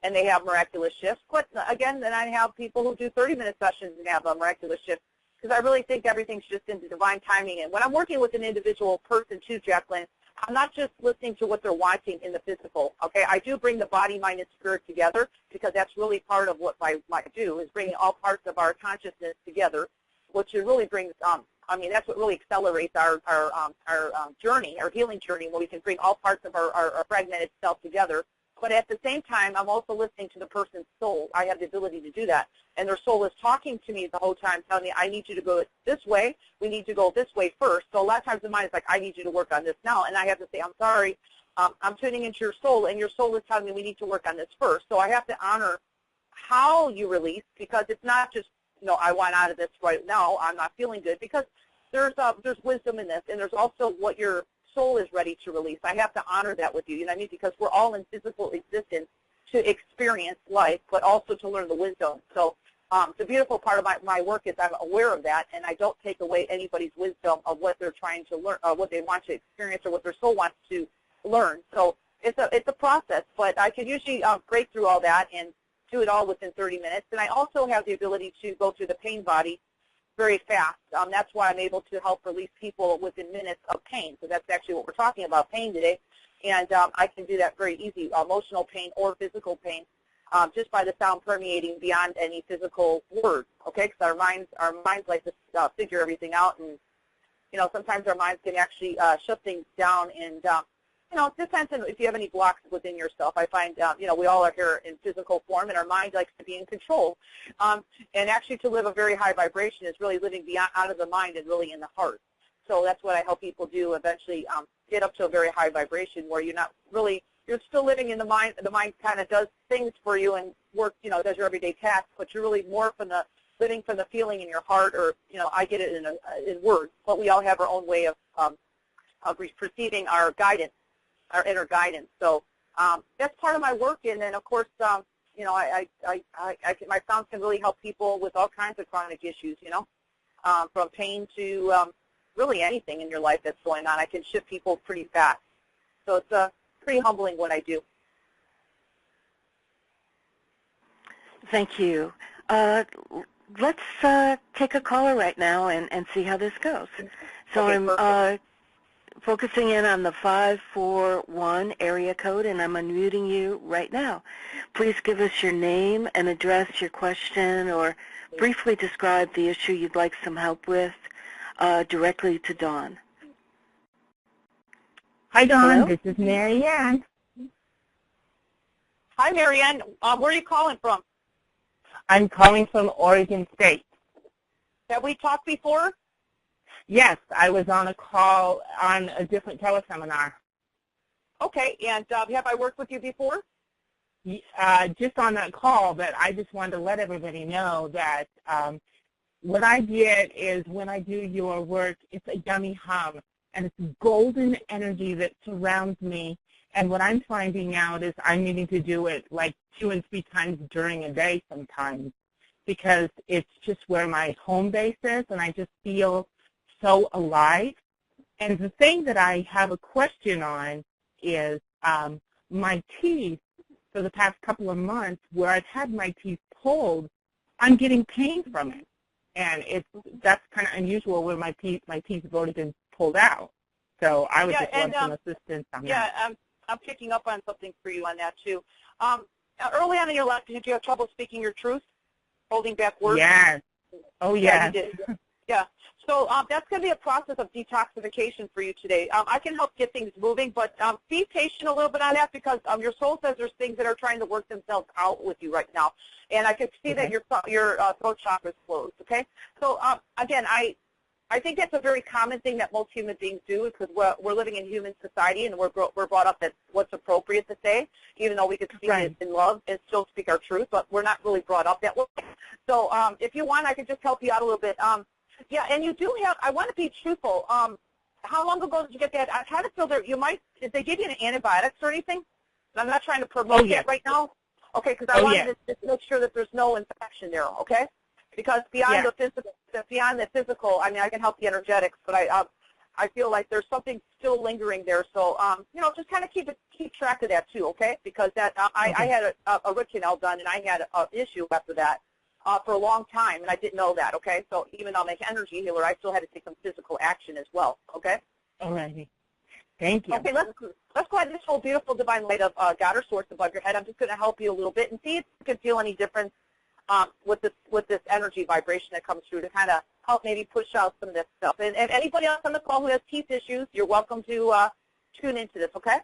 and they have miraculous shifts. But again, then I have people who do 30-minute sessions and have a miraculous shift, because I really think everything's just in the divine timing. And when I'm working with an individual person too, Jacqueline, I'm not just listening to what they're wanting in the physical, okay? I do bring the body, mind, and spirit together, because that's really part of what I do, is bringing all parts of our consciousness together, which it really brings, I mean, that's what really accelerates our journey, our healing journey, where we can bring all parts of our fragmented self together. But at the same time, I'm also listening to the person's soul. I have the ability to do that. And their soul is talking to me the whole time, telling me, I need you to go this way. We need to go this way first. So a lot of times the mind is like, I need you to work on this now. And I have to say, I'm sorry, I'm tuning into your soul, and your soul is telling me we need to work on this first. So I have to honor how you release, because it's not just, you know, I want out of this right now, I'm not feeling good, because there's wisdom in this, and there's also what your soul is ready to release. I have to honor that with you, you know what I mean? Because we're all in physical existence to experience life, but also to learn the wisdom. So the beautiful part of my work is I'm aware of that, and I don't take away anybody's wisdom of what they're trying to learn, or what they want to experience, or what their soul wants to learn. So it's a process, but I can usually break through all that and do it all within 30 minutes. And I also have the ability to go through the pain body very fast. That's why I'm able to help release people within minutes of pain. So that's actually what we're talking about, pain today. And I can do that very easy, emotional pain or physical pain, just by the sound permeating beyond any physical words, okay? Because our minds like to figure everything out, and, you know, sometimes our minds can actually shut things down, and, you know, it depends on if you have any blocks within yourself. I find, you know, we all are here in physical form, and our mind likes to be in control. And actually to live a very high vibration is really living beyond, out of the mind and really in the heart. So that's what I help people do, eventually get up to a very high vibration where you're not really, you're still living in the mind. The mind kind of does things for you and work, you know, does your everyday tasks, but you're really more from the, living from the feeling in your heart, or, you know, I get it in words, but we all have our own way of perceiving our guidance, our inner guidance. So that's part of my work. And then, of course, you know, my sounds can really help people with all kinds of chronic issues, you know, from pain to really anything in your life that's going on. I can shift people pretty fast. So it's pretty humbling what I do. Thank you. Let's take a caller right now and see how this goes. So Okay, I'm focusing in on the 541 area code, and I'm unmuting you right now. Please give us your name and address your question, or briefly describe the issue you'd like some help with directly to Dawn. Hi, Dawn. Hello? This is Marianne. Hi, Marianne. Where are you calling from? I'm calling from Oregon State. Have we talked before? Yes, I was on a call on a different teleseminar. Okay, and have I worked with you before? Just on that call, but I just wanted to let everybody know that what I get is when I do your work, it's a yummy hum, and it's golden energy that surrounds me. And what I'm finding out is I'm needing to do it like 2 and 3 times during a day sometimes, because it's just where my home base is, and I just feel so alive. And the thing that I have a question on is my teeth. For the past couple of months, where I've had my teeth pulled, I'm getting pain from it, and that's kind of unusual where my teeth have already been pulled out. So I would just want some assistance on that. Yeah, I'm picking up on something for you on that too. Early on in your life, did you have trouble speaking your truth, holding back words? Yes. Oh, yeah. yes. You did. Yeah. So that's going to be a process of detoxification for you today. I can help get things moving, but be patient a little bit on that, because your soul says there's things that are trying to work themselves out with you right now. And I can see that your throat chakra is closed, okay? So, again, I think that's a very common thing that most human beings do, because we're living in human society, and we're brought up that what's appropriate to say, even though we could speak it in love and still speak our truth, but we're not really brought up that way. So if you want, I can just help you out a little bit. Yeah, and you do have, I want to be truthful. How long ago did you get that? I kind of feel that you might, did they give you any antibiotics or anything? I'm not trying to promote that right now. Okay, because I wanted to just make sure that there's no infection there, okay? Because beyond the physical, I mean, I can help the energetics, but I feel like there's something still lingering there. So, just kind of keep track of that too, okay? Because that I had a root canal done, and I had an issue after that for a long time, and I didn't know that, okay? So even though I'm an energy healer, I still had to take some physical action as well, okay? All righty. Thank you. Okay, let's go ahead. This whole beautiful divine light of God or Source above your head. I'm just going to help you a little bit and see if you can feel any difference with this energy vibration that comes through to kind of help maybe push out some of this stuff. And anybody else on the call who has teeth issues, you're welcome to tune into this, okay?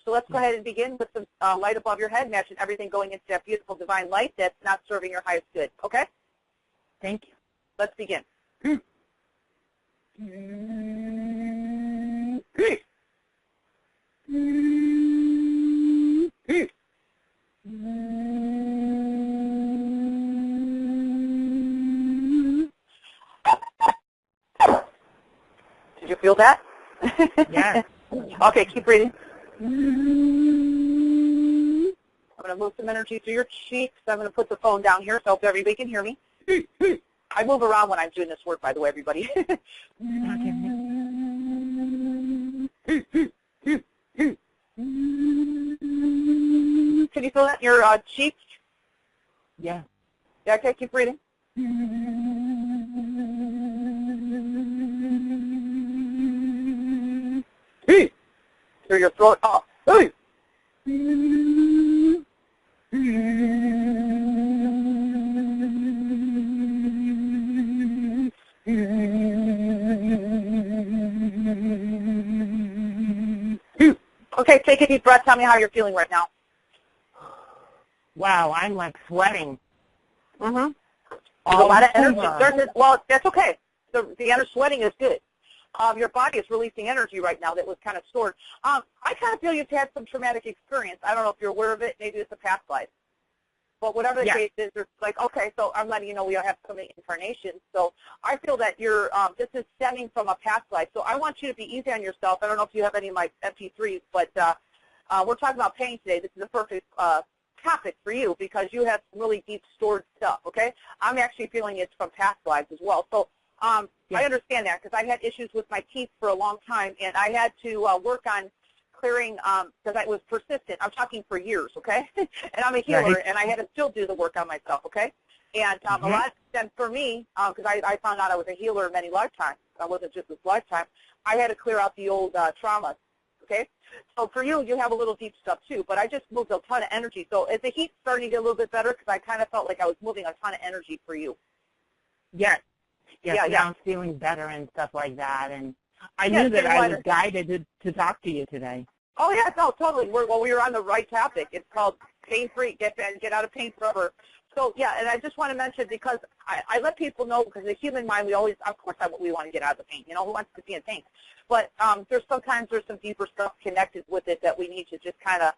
So let's go ahead and begin with some light above your head, matching everything going into that beautiful divine light that's not serving your highest good, okay? Thank you. Let's begin. Did you feel that? Yes. Okay, keep breathing. I'm going to move some energy through your cheeks. I'm going to put the phone down here so everybody can hear me. I move around when I'm doing this work, by the way, everybody. Can you feel that in your cheeks? Yeah. Yeah, okay, keep breathing. Through your throat. Oh. Hey. Okay, take a deep breath. Tell me how you're feeling right now. Wow, I'm like sweating. Mm-hmm. There's a lot of energy. Well, that's okay. The inner sweating is good. Your body is releasing energy right now that was kind of stored. I kind of feel you've had some traumatic experience. I don't know if you're aware of it. Maybe it's a past life. But whatever the case is, it's like, okay, so I'm letting you know we have so many incarnations. So I feel that you're, this is stemming from a past life. So I want you to be easy on yourself. I don't know if you have any of my MP3s, but we're talking about pain today. This is a perfect topic for you because you have some really deep stored stuff, okay? I'm actually feeling it's from past lives as well. So I understand that because I had issues with my teeth for a long time, and I had to work on clearing because I was persistent. I'm talking for years, okay? And I'm a healer, and I had to still do the work on myself, okay? And a lot, and for me, because I found out I was a healer many lifetimes. I wasn't just this lifetime. I had to clear out the old traumas, okay? So for you, you have a little deep stuff too, but I just moved a ton of energy. So is the heat starting to get a little bit better? Because I kind of felt like I was moving a ton of energy for you. Yes. Yes, I'm feeling better and stuff like that. And I knew that I was guided to talk to you today. Oh, yeah, no, totally. We were on the right topic. It's called pain-free, get out of pain forever. So, yeah, and I just want to mention because I let people know because the human mind, we always, of course, we want to get out of the pain. You know, who wants to be in pain? But sometimes there's some deeper stuff connected with it that we need to just kind of,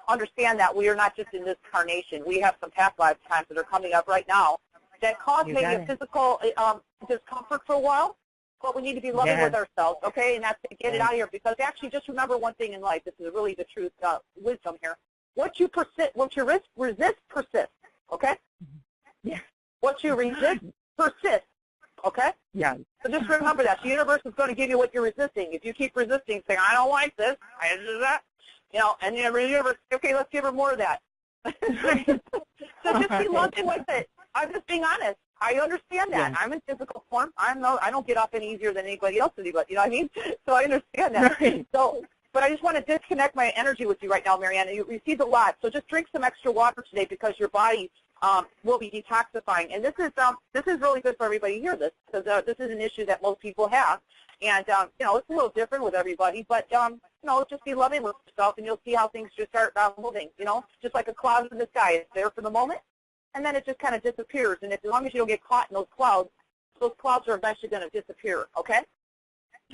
understand that we are not just in this incarnation. We have some past lifetimes that are coming up right now that cause maybe a physical discomfort for a while, but we need to be loving with ourselves, okay? And that's to get it out of here because actually just remember one thing in life. This is really the truth, wisdom here. What you resist persists, okay? Yeah. What you resist persists, okay? Yeah. So just remember that. The universe is going to give you what you're resisting. If you keep resisting, saying, I don't like this, I do that, and the universe, okay, let's give her more of that. So just be loving with it. I'm just being honest. I understand that. Yeah. I'm in physical form. I don't get off any easier than anybody else, you know what I mean? So I understand that. Right. So, but I just want to disconnect my energy with you right now, Marianne. You received a lot. So just drink some extra water today because your body will be detoxifying. And this is really good for everybody to hear this because this is an issue that most people have. And, it's a little different with everybody. But, just be loving with yourself and you'll see how things just start moving, just like a cloud in the sky. It's there for the moment. And then it just kind of disappears. And as long as you don't get caught in those clouds are eventually going to disappear, okay?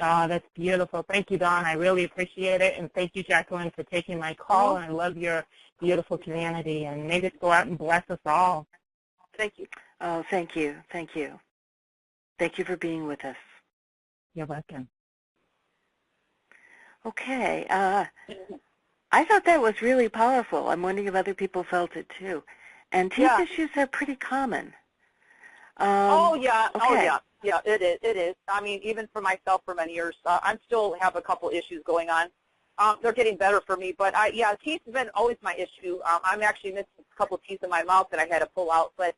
Oh, that's beautiful. Thank you, Dawn. I really appreciate it. And thank you, Jacqueline, for taking my call. And I love your beautiful community. And may this go out and bless us all. Thank you. Oh, thank you. Thank you. Thank you for being with us. You're welcome. Okay. I thought that was really powerful. I'm wondering if other people felt it, too. And teeth issues are pretty common. Okay. Yeah, it is. It is. I mean, even for myself for many years, I still have a couple issues going on. They're getting better for me, but yeah, teeth have been always my issue. I'm actually missing a couple of teeth in my mouth that I had to pull out, but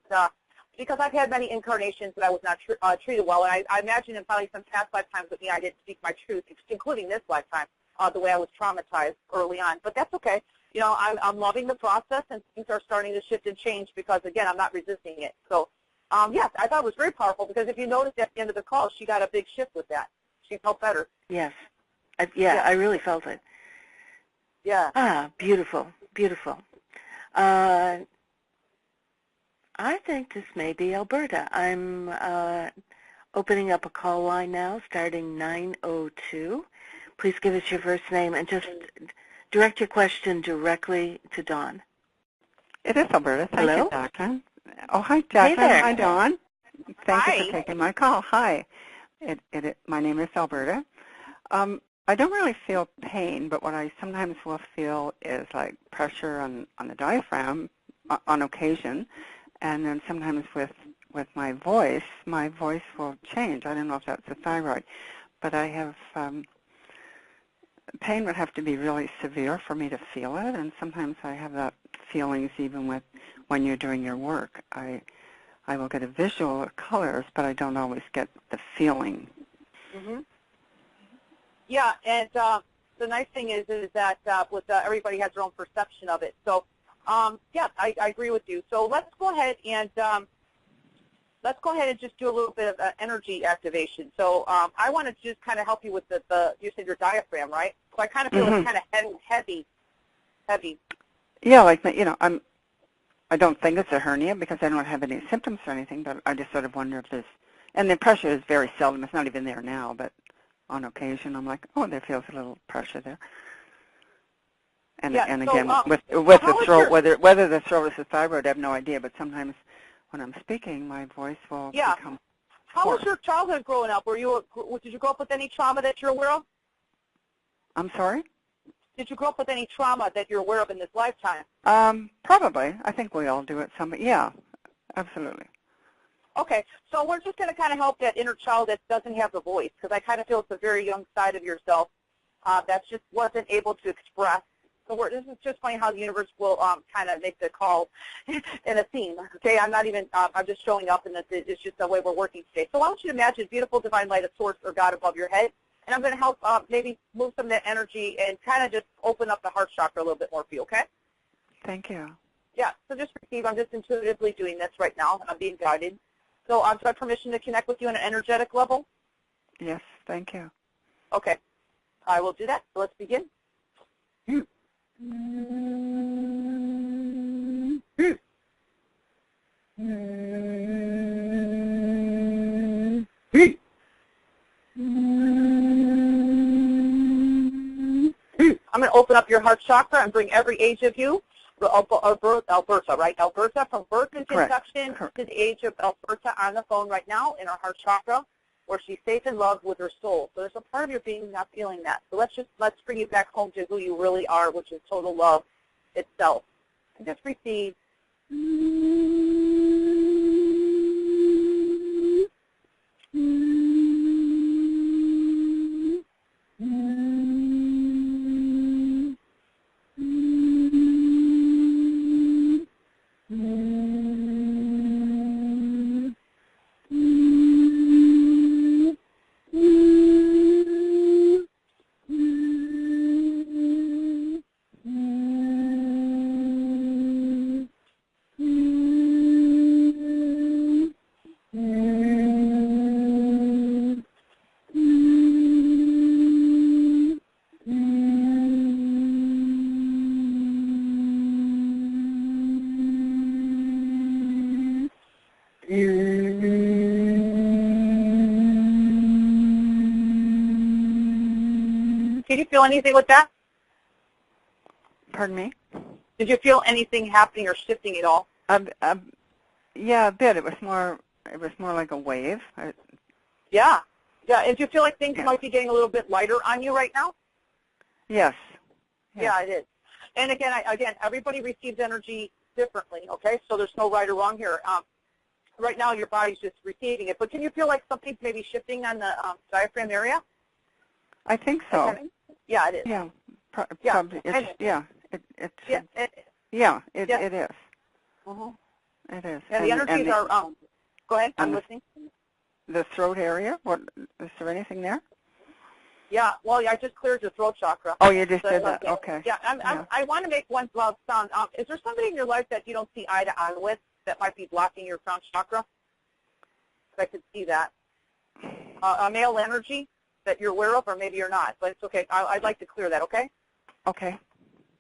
because I've had many incarnations that I was not treated well, and I imagine in probably some past lifetimes with me, I didn't speak my truth, including this lifetime, the way I was traumatized early on. But that's okay. You know, I'm loving the process, and things are starting to shift and change because, again, I'm not resisting it. So, yes, I thought it was very powerful because if you noticed at the end of the call, she got a big shift with that. She felt better. Yes. I really felt it. Yeah. Ah, beautiful, beautiful. I think this may be Alberta. I'm opening up a call line now, starting 9:02. Please give us your first name and just direct your question directly to Dawn. It is Alberta. Thank Hello? you, Jacqueline. Oh, hi, Jacqueline. Hey there. Hi, Dawn. Thank Hi. you for taking my call. Hi. My name is Alberta. I don't really feel pain, but what I sometimes will feel is like pressure on the diaphragm on occasion, and then sometimes with my voice will change. I don't know if that's the thyroid, but I have pain would have to be really severe for me to feel it, and sometimes I have that feelings even when you're doing your work. I will get a visual of colors, but I don't always get the feeling. Mm-hmm. Yeah, and the nice thing is that everybody has their own perception of it. So, yeah, I agree with you. So let's go ahead and just do a little bit of energy activation. So I want to just kind of help you with you said your diaphragm, right? So I kind of feel it's kind of heavy. Yeah, like, you know, I don't think it's a hernia because I don't have any symptoms or anything, but I just sort of wonder if there's, and the pressure is very seldom. It's not even there now, but on occasion I'm like, oh, there feels a little pressure there. And, yeah, and so, again, with so the throat, whether the throat is the thyroid, I have no idea, but sometimes when I'm speaking, my voice will become How hoarse. was your childhood growing up? Did you grow up with any trauma that you're aware of? I'm sorry? Did you grow up with any trauma that you're aware of in this lifetime? Probably. I think we all do it. Yeah, absolutely. Okay, so we're just going to kind of help that inner child that doesn't have the voice, because I kind of feel it's a very young side of yourself that just wasn't able to express. So this is just funny how the universe will kind of make the call in a theme. Okay, I'm not even, I'm just showing up, and it's just the way we're working today. So I want you to imagine beautiful divine light of source or God above your head, and I'm going to help maybe move some of that energy and kind of just open up the heart chakra a little bit more for you, okay? Thank you. Yeah, so just receive. I'm just intuitively doing this right now. I'm being guided. So do I have permission to connect with you on an energetic level? Yes, thank you. Okay, I will do that. So let's begin. I'm going to open up your heart chakra and bring every age of you, Alberta, right? Alberta, from birth into induction to the age of Alberta on the phone right now in our heart chakra, where she's safe and loved with her soul. So there's a part of your being not feeling that. So let's bring you back home to who you really are, which is total love itself. And just receive. Did you feel anything with that? Pardon me? Did you feel anything happening or shifting at all? Yeah, a bit. It was more like a wave. Yeah. And do you feel like things might be getting a little bit lighter on you right now? Yes. Yeah, it is. And again, everybody receives energy differently, okay? So there's no right or wrong here. right now your body's just receiving it. But can you feel like something's maybe shifting on the diaphragm area? I think so. Okay. Yeah, it is. Yeah, Yeah. probably. It's, yeah, it Yeah. it is. Uh-huh. It is. And the energies are. Go ahead. I'm listening. The throat area. What is there anything there? Yeah. Well, I just cleared your throat chakra. Oh, you just So, did that. Okay. Yeah. I want to make one loud sound. Is there somebody in your life that you don't see eye to eye with that might be blocking your crown chakra? I could see that. A male energy that you're aware of, or maybe you're not. But it's okay. I'd like to clear that. Okay. Okay.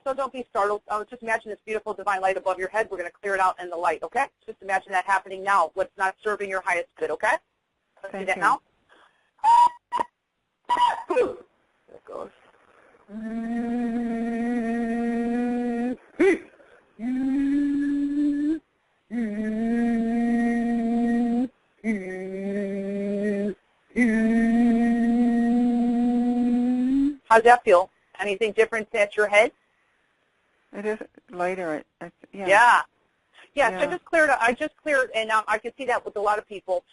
So don't be startled. Just imagine this beautiful divine light above your head. We're going to clear it out in the light, okay? Just imagine that happening now, what's not serving your highest good, okay? Let's do that now. There it goes. How does that feel? Anything different at your head? It is lighter. Yeah. Yeah, so I just cleared, and I can see that with a lot of people.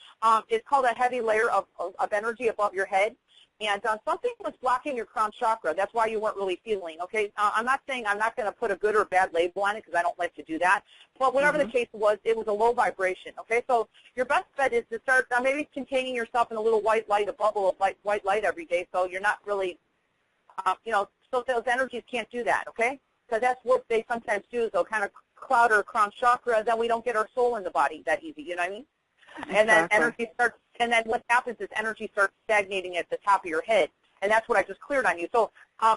It's called a heavy layer of energy above your head, and something was blocking your crown chakra. That's why you weren't really feeling, okay? I'm not saying I'm not going to put a good or bad label on it because I don't like to do that, but whatever the case was, it was a low vibration, okay? So your best bet is to start maybe containing yourself in a little white light, a bubble of white light every day, so you're not really, so those energies can't do that, okay? Because that's what they sometimes do, is they'll kind of cloud our crown chakra, then we don't get our soul in the body that easy, you know what I mean? Exactly. And then energy starts, and then what happens is energy starts stagnating at the top of your head, and that's what I just cleared on you. So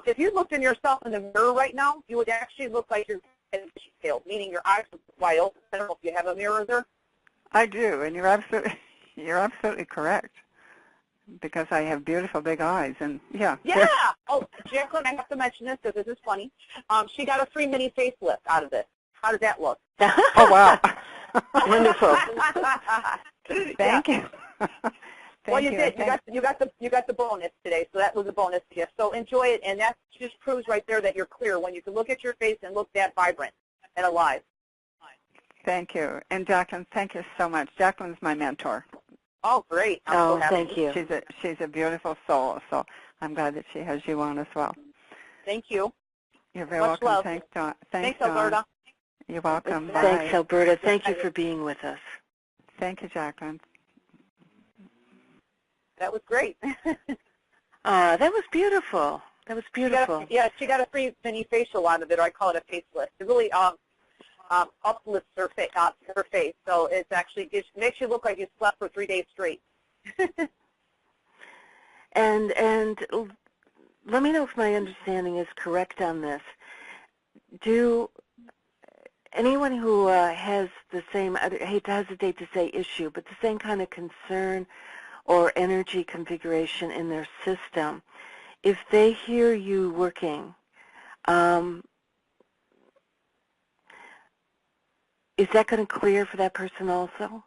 if you looked in yourself in the mirror right now, you would actually look like you're tailed, meaning your eyes are wide open. I don't know if you have a mirror there. I do, and you're absolutely correct. Because I have beautiful big eyes, and yeah. Yeah. Oh, Jacqueline, I have to mention this because this is funny. She got a free mini facelift out of this. How does that look? Oh wow. Wonderful. Thank you. Well, you did. You got the bonus today, so that was a bonus gift. So enjoy it, and that just proves right there that you're clear when you can look at your face and look that vibrant and alive. Thank you. And Jacqueline, thank you so much. Jacqueline's my mentor. Oh, great. I'm so happy. Thank you. She's a beautiful soul, so I'm glad that she has you on as well. Thank you. You're very Much welcome. love. Thanks, Dawn. Thanks, Alberta. You're welcome. Bye. Thanks, Alberta. Thank you for being with us. Thank you, Jacqueline. That was great. That was beautiful. That was beautiful. She got a free mini facial out of it, or I call it a facelift. It really uplifts her face. So it makes you look like you slept for 3 days straight. And let me know if my understanding is correct on this. Do anyone who has the same, I hate to hesitate to say issue, but the same kind of concern or energy configuration in their system, if they hear you working, is that going to clear for that person also?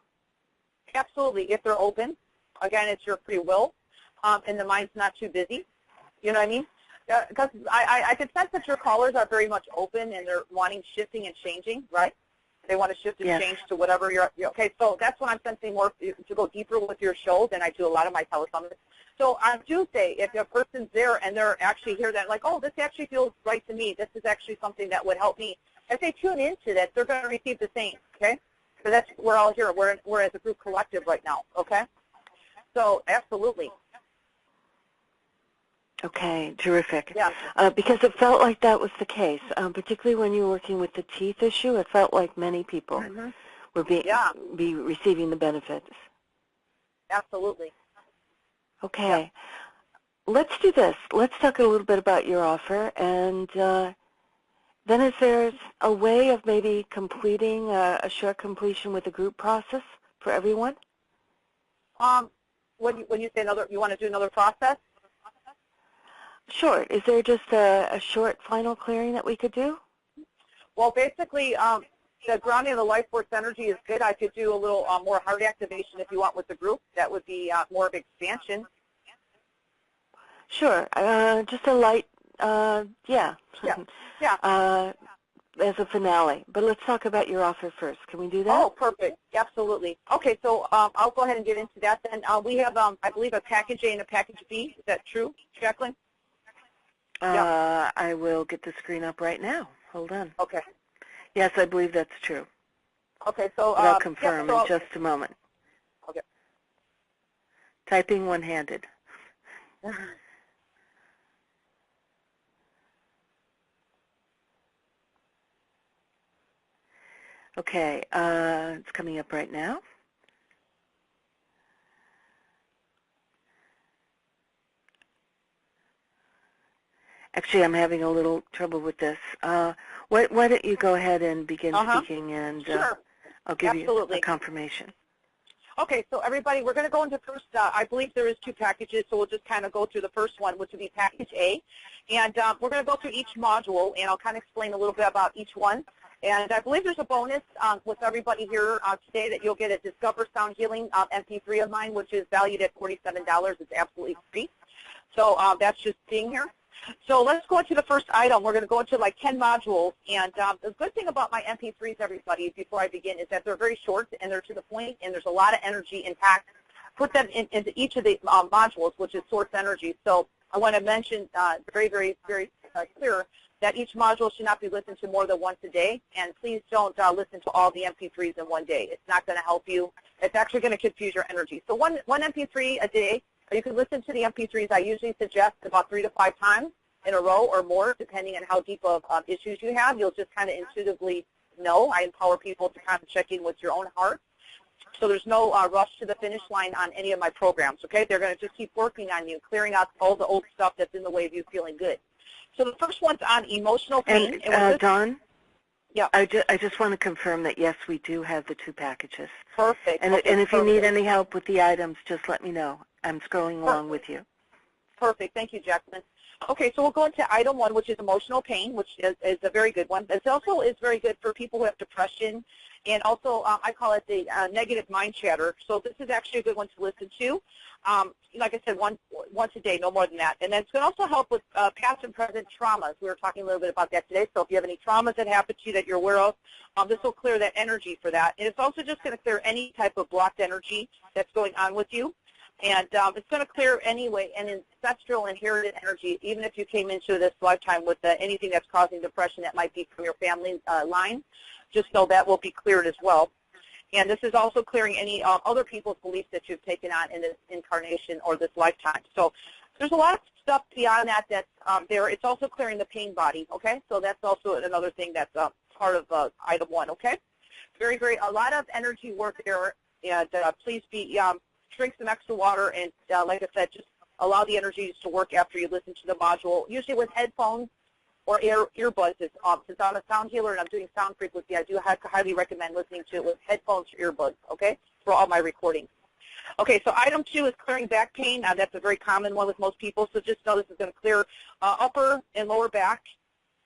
Absolutely, if they're open. Again, it's your free will, and the mind's not too busy. You know what I mean? Because I can sense that your callers are very much open and they're wanting shifting and changing, right? They want to shift and change to whatever you're okay, so that's what I'm sensing more to go deeper with your show than I do a lot of my telesummits. So on Tuesday, if a person's there and they're actually here that like, oh, this actually feels right to me, this is actually something that would help me, if they tune into that, they're going to receive the same, okay? So that's, we're all here. We're as a group collective right now, okay? So absolutely. Okay, terrific. Yeah. Because it felt like that was the case, particularly when you were working with the teeth issue. It felt like many people were be receiving the benefits. Absolutely. Okay. Let's do this. Let's talk a little bit about your offer, and then is there a way of maybe completing a short completion with a group process for everyone? When you say you want to do another process? Sure. Is there just a short final clearing that we could do? Well, basically, the grounding of the life force energy is good. I could do a little more heart activation if you want with the group. That would be more of expansion. Sure. Just a light, yeah. Yeah. as a finale. But let's talk about your offer first. Can we do that? Oh, perfect. Absolutely. Okay, so I'll go ahead and get into that then. We have, I believe, a package A and a package B. Is that true, Jacqueline? I will get the screen up right now. Hold on. Okay. Yes, I believe that's true. Okay, so But I'll confirm so in just a moment. Okay. Typing one-handed. Okay, it's coming up right now. Actually, I'm having a little trouble with this. Why don't you go ahead and begin speaking, and Sure. I'll give Absolutely. you a confirmation. Okay, so everybody, we're going to go into first, I believe there is 2 packages, so we'll just kind of go through the first one, which would be package A. And we're going to go through each module, and I'll kind of explain a little bit about each one. And I believe there's a bonus with everybody here today that you'll get a Discover Sound Healing MP3 of mine, which is valued at $47. It's absolutely free. So that's just being here. So let's go into the first item. We're going to go into like 10 modules. And the good thing about my MP3s, everybody, before I begin, is that they're very short and they're to the point, and there's a lot of energy impact. Put them into each of the modules, which is source energy. So I want to mention very, very, very clear that each module should not be listened to more than once a day. And please don't listen to all the MP3s in one day. It's not going to help you. It's actually going to confuse your energy. So one MP3 a day. You can listen to the MP3s. I usually suggest about 3 to 5 times in a row or more, depending on how deep of issues you have. You'll just kind of intuitively know. I empower people to kind of check in with your own heart. So there's no rush to the finish line on any of my programs, okay? They're going to just keep working on you, clearing out all the old stuff that's in the way of you feeling good. So the first one's on emotional pain. And Dawn? Yeah. I just want to confirm that, yes, we do have the 2 packages. Perfect. And, Okay, and if perfect. you need any help with the items, just let me know. I'm scrolling along with you. Perfect. Thank you, Jacqueline. Okay, so we'll go into item 1, which is emotional pain, which is a very good one. It also is very good for people who have depression, and also I call it the negative mind chatter. So this is actually a good one to listen to. Like I said, once a day, no more than that. And then it's going to also help with past and present traumas. We were talking a little bit about that today. So if you have any traumas that happened to you that you're aware of, this will clear that energy for that. And it's also just going to clear any type of blocked energy that's going on with you. And it's going to clear anyway an ancestral inherited energy, even if you came into this lifetime with anything that's causing depression that might be from your family line. Just know that will be cleared as well. And this is also clearing any other people's beliefs that you've taken on in this incarnation or this lifetime. So there's a lot of stuff beyond that that's there. It's also clearing the pain body, okay? So that's also another thing that's part of item 1, okay? Very, very, a lot of energy work there. And please be, drink some extra water. And like I said, just allow the energies to work after you listen to the module, usually with headphones or earbuds. Since I'm a sound healer and I'm doing sound frequency, I do highly recommend listening to it with headphones or earbuds, okay, for all my recordings. Okay, so item 2 is clearing back pain. That's a very common one with most people, so just know this is going to clear upper and lower back,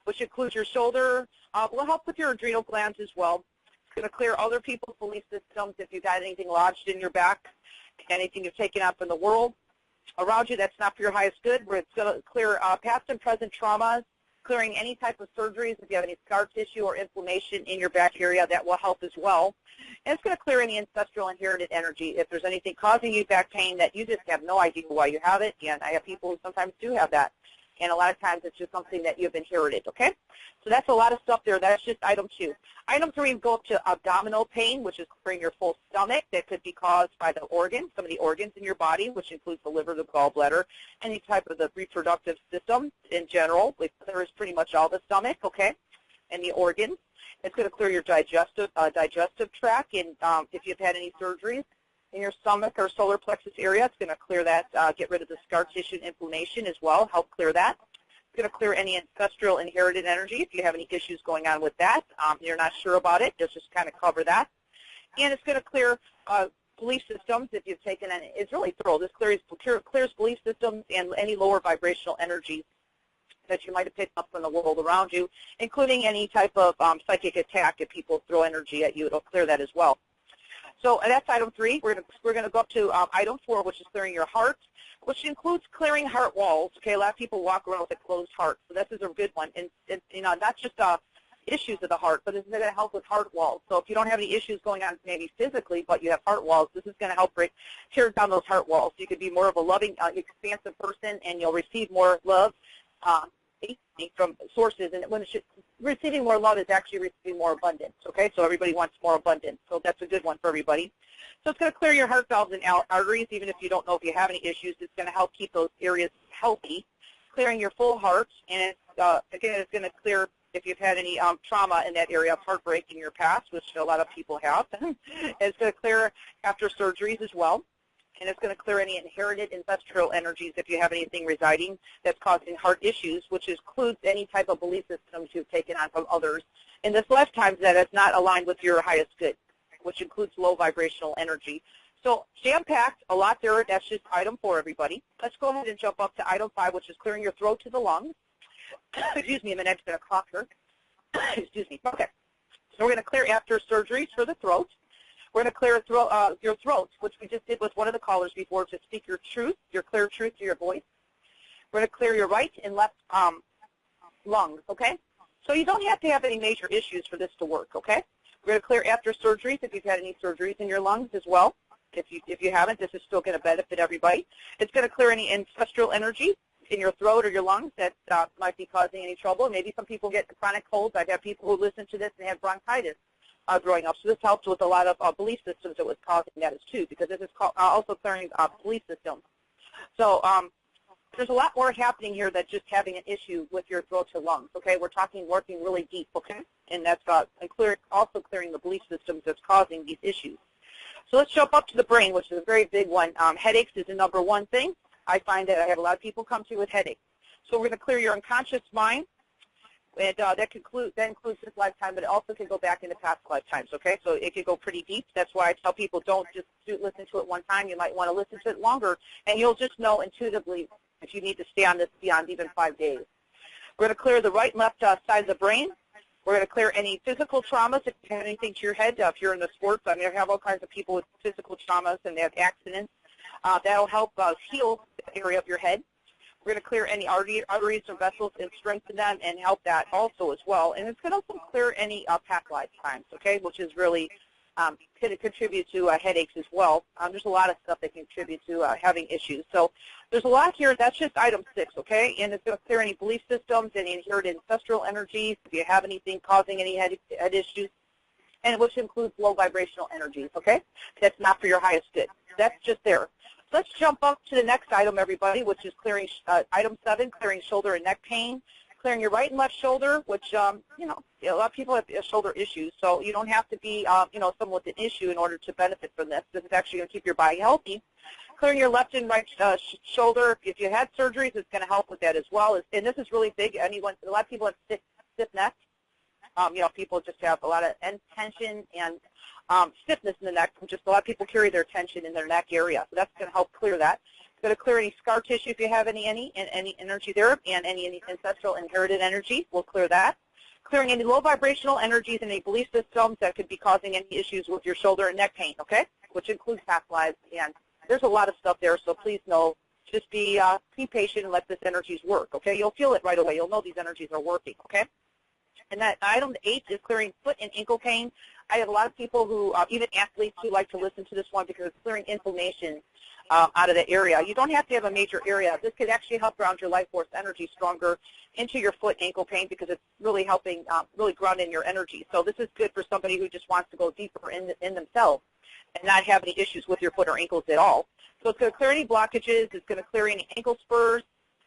which includes your shoulder. Will help with your adrenal glands as well. It's going to clear other people's belief systems if you've got anything lodged in your back, anything you've taken up in the world around you that's not for your highest good. Where it's going to clear past and present traumas, clearing any type of surgeries. If you have any scar tissue or inflammation in your back area, that will help as well. And it's going to clear any ancestral inherited energy. If there's anything causing you back pain that you just have no idea why you have it, and I have people who sometimes do have that, and a lot of times it's just something that you've inherited, okay? So that's a lot of stuff there. That's just item 2. Item 3, go up to abdominal pain, which is clearing your full stomach. That could be caused by the organs, some of the organs in your body, which includes the liver, the gallbladder, any type of the reproductive system in general. It clears pretty much all the stomach, okay, and the organs. It's going to clear your digestive tract, and if you've had any surgeries in your stomach or solar plexus area, it's going to clear that, get rid of the scar tissue and inflammation as well, help clear that. It's going to clear any ancestral inherited energy if you have any issues going on with that. You're not sure about it, just kind of cover that. And it's going to clear belief systems if you've taken any. It's really thorough. This clears belief systems and any lower vibrational energies that you might have picked up from the world around you, including any type of psychic attack if people throw energy at you. It'll clear that as well. So that's item 3. We're going to go up to item 4, which is clearing your heart, which includes clearing heart walls. Okay, a lot of people walk around with a closed heart, so this is a good one. And you know, not just issues of the heart, but it's going to help with heart walls. So if you don't have any issues going on maybe physically, but you have heart walls, this is going to help tear down those heart walls. You could be more of a loving, expansive person, and you'll receive more love from sources. And when receiving more love is actually receiving more abundance, okay? So everybody wants more abundance, so that's a good one for everybody. So it's going to clear your heart valves and arteries, even if you don't know if you have any issues. It's going to help keep those areas healthy, clearing your full heart, and again, it's going to clear if you've had any trauma in that area of heartbreak in your past, which a lot of people have. It's going to clear after surgeries as well, and it's going to clear any inherited ancestral energies if you have anything residing that's causing heart issues, which includes any type of belief systems you've taken on from others in this lifetime that is not aligned with your highest good, which includes low vibrational energy. So jam-packed, a lot there. That's just item 4, everybody. Let's go ahead and jump up to item 5, which is clearing your throat to the lungs. Excuse me, I'm going to cough here. Excuse me. Okay. So we're going to clear after surgeries for the throat. We're going to clear your throat, which we just did with one of the callers before, to speak your truth, your clear truth to your voice. We're going to clear your right and left lungs, okay? So you don't have to have any major issues for this to work, okay? We're going to clear after surgeries if you've had any surgeries in your lungs as well. If you haven't, this is still going to benefit everybody. It's going to clear any ancestral energy in your throat or your lungs that might be causing any trouble. Maybe some people get chronic colds. I've had people who listen to this and had bronchitis growing up. So this helps with a lot of belief systems that was causing that too, because this is also clearing belief systems. So there's a lot more happening here than just having an issue with your throat to lungs, okay? We're talking working really deep, okay? And that's also clearing the belief systems that's causing these issues. So let's jump up to the brain, which is a very big one. Headaches is the number one thing. I find that I have a lot of people come to with headaches. So we're going to clear your unconscious mind, and that includes this lifetime, but it also can go back into past lifetimes, okay? So it can go pretty deep. That's why I tell people don't just listen to it one time. You might want to listen to it longer, and you'll just know intuitively if you need to stay on this beyond even 5 days. We're going to clear the right and left side of the brain. We're going to clear any physical traumas, if you have anything to your head. If you're in the sports, I mean, I have all kinds of people with physical traumas and they have accidents. That'll help heal the area of your head. We're going to clear any arteries or vessels and strengthen them and help that also as well. And it's going to also clear any past lifetimes, okay, which is really going to contribute to headaches as well. There's a lot of stuff that can contribute to having issues. So there's a lot here. That's just item 6, okay? And it's going to clear any belief systems, any inherited ancestral energies, if you have anything causing any head issues, and which includes low vibrational energies, okay? That's not for your highest good. That's just there. Let's jump up to the next item, everybody, which is clearing item 7, clearing shoulder and neck pain, clearing your right and left shoulder, which, you know, a lot of people have shoulder issues, so you don't have to be, you know, someone with an issue in order to benefit from this. This is actually going to keep your body healthy. Clearing your left and right shoulder, if you had surgeries, it's going to help with that as well. And this is really big. A lot of people have stiff neck. You know, people just have a lot of tension and stiffness in the neck. Just a lot of people carry their tension in their neck area, so that's going to help clear that. It's going to clear any scar tissue if you have any energy there, and any ancestral inherited energy. We'll clear that. Clearing any low vibrational energies and any belief systems that could be causing any issues with your shoulder and neck pain, okay, which includes past lives. And there's a lot of stuff there, so please know, just be patient and let this energies work, okay? You'll feel it right away. You'll know these energies are working, okay? And that item 8 is clearing foot and ankle pain. I have a lot of people who, even athletes, who like to listen to this one because it's clearing inflammation out of the area. You don't have to have a major area. This could actually help ground your life force energy stronger into your foot ankle pain because it's really helping really ground in your energy. So this is good for somebody who just wants to go deeper in themselves and not have any issues with your foot or ankles at all. So it's going to clear any blockages. It's going to clear any ankle spurs.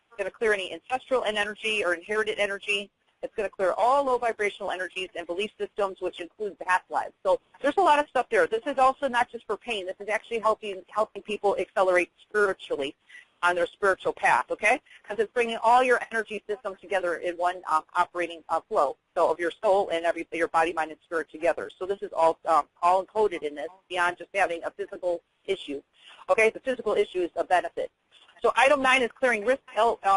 It's going to clear any ancestral energy or inherited energy. It's going to clear all low vibrational energies and belief systems, which include past lives. So there's a lot of stuff there. This is also not just for pain. This is actually helping people accelerate spiritually on their spiritual path, okay? Because it's bringing all your energy systems together in one operating flow, so of your soul and your body, mind, and spirit together. So this is all encoded in this beyond just having a physical issue, okay? The physical issue is a benefit. So item 9 is clearing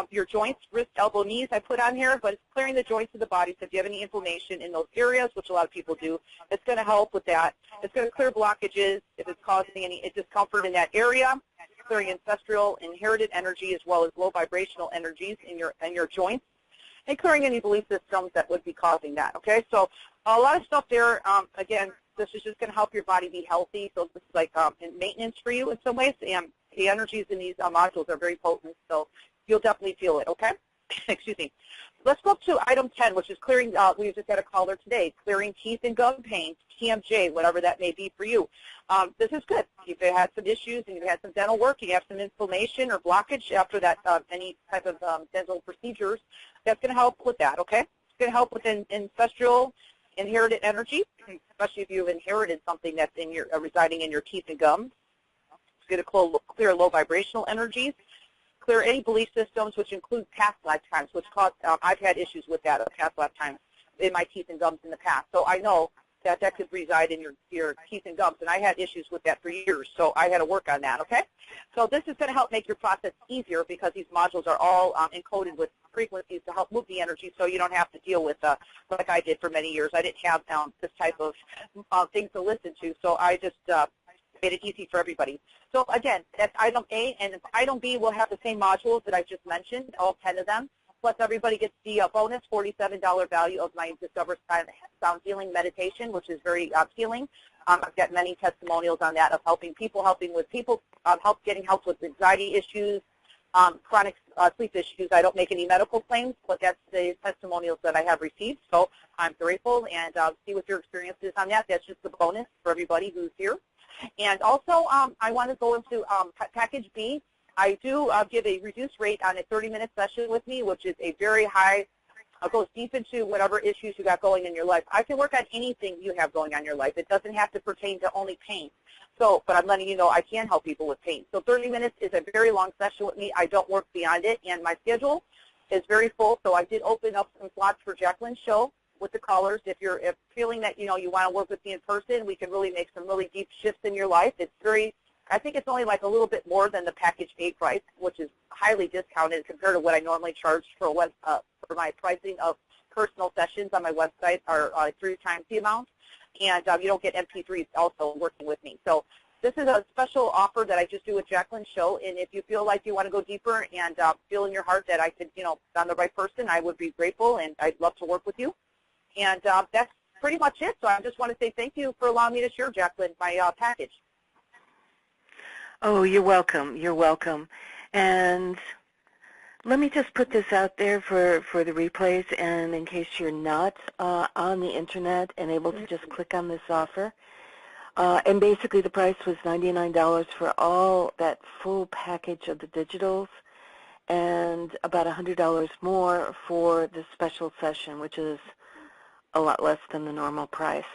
your joints, wrist, elbow, knees I put on here, but it's clearing the joints of the body. So if you have any inflammation in those areas, which a lot of people do, it's going to help with that. It's going to clear blockages if it's causing any discomfort in that area, clearing ancestral inherited energy as well as low vibrational energies in your joints. and clearing any belief systems that would be causing that, okay? So a lot of stuff there. Again, this is just going to help your body be healthy. So this is like maintenance for you in some ways, and the energies in these modules are very potent, so you'll definitely feel it, okay? Excuse me. Let's go up to item 10, which is clearing, we just had a caller today, clearing teeth and gum pain, TMJ, whatever that may be for you. This is good. If you had some issues and you had some dental work, you have some inflammation or blockage after that, any type of dental procedures, that's going to help with that, okay? It's going to help with ancestral inherited energy, especially if you've inherited something that's in your residing in your teeth and gums. It's going to clear low vibrational energies. Clear any belief systems, which include past lifetimes, which cause, I've had issues with that, past lifetimes in my teeth and gums in the past. So I know that that could reside in your teeth and gums, and I had issues with that for years, so I had to work on that, okay? So this is going to help make your process easier because these modules are all encoded with frequencies to help move the energy so you don't have to deal with, like I did for many years. I didn't have this type of things to listen to, so I just made it easy for everybody. So again, that's item A, and item B will have the same modules that I just mentioned, all 10 of them, plus everybody gets the bonus $47 value of my Discover Sound Healing meditation, which is very healing. I've got many testimonials on that of helping with people, getting help with anxiety issues, chronic sleep issues. I don't make any medical claims, but that's the testimonials that I have received, so I'm grateful, and see what your experience is on that. That's just a bonus for everybody who's here. And also, I want to go into package B. I do give a reduced rate on a 30-minute session with me, which is a very high, goes deep into whatever issues you got going in your life. I can work on anything you have going on in your life. It doesn't have to pertain to only pain. So, but I'm letting you know I can help people with pain. So 30 minutes is a very long session with me. I don't work beyond it, and my schedule is very full. So I did open up some slots for Jacqueline's show with the callers. If you're feeling that you want to work with me in person, we can really make some really deep shifts in your life. It's very, I think it's only like a little bit more than the package A price, which is highly discounted compared to what I normally charge for my pricing of personal sessions on my website are 3 times the amount, and you don't get MP3s also working with me. So this is a special offer that I just do with Jacqueline's show, and if you feel like you want to go deeper and feel in your heart that I could, I'm the right person, I would be grateful, and I'd love to work with you. And that's pretty much it. So I just want to say thank you for allowing me to share, Jacqueline, my package. Oh, you're welcome. You're welcome. And let me just put this out there for the replays, and in case you're not on the Internet and able to just click on this offer. And basically the price was $99 for all that full package of the digitals, and about $100 more for the special session, which is a lot less than the normal price.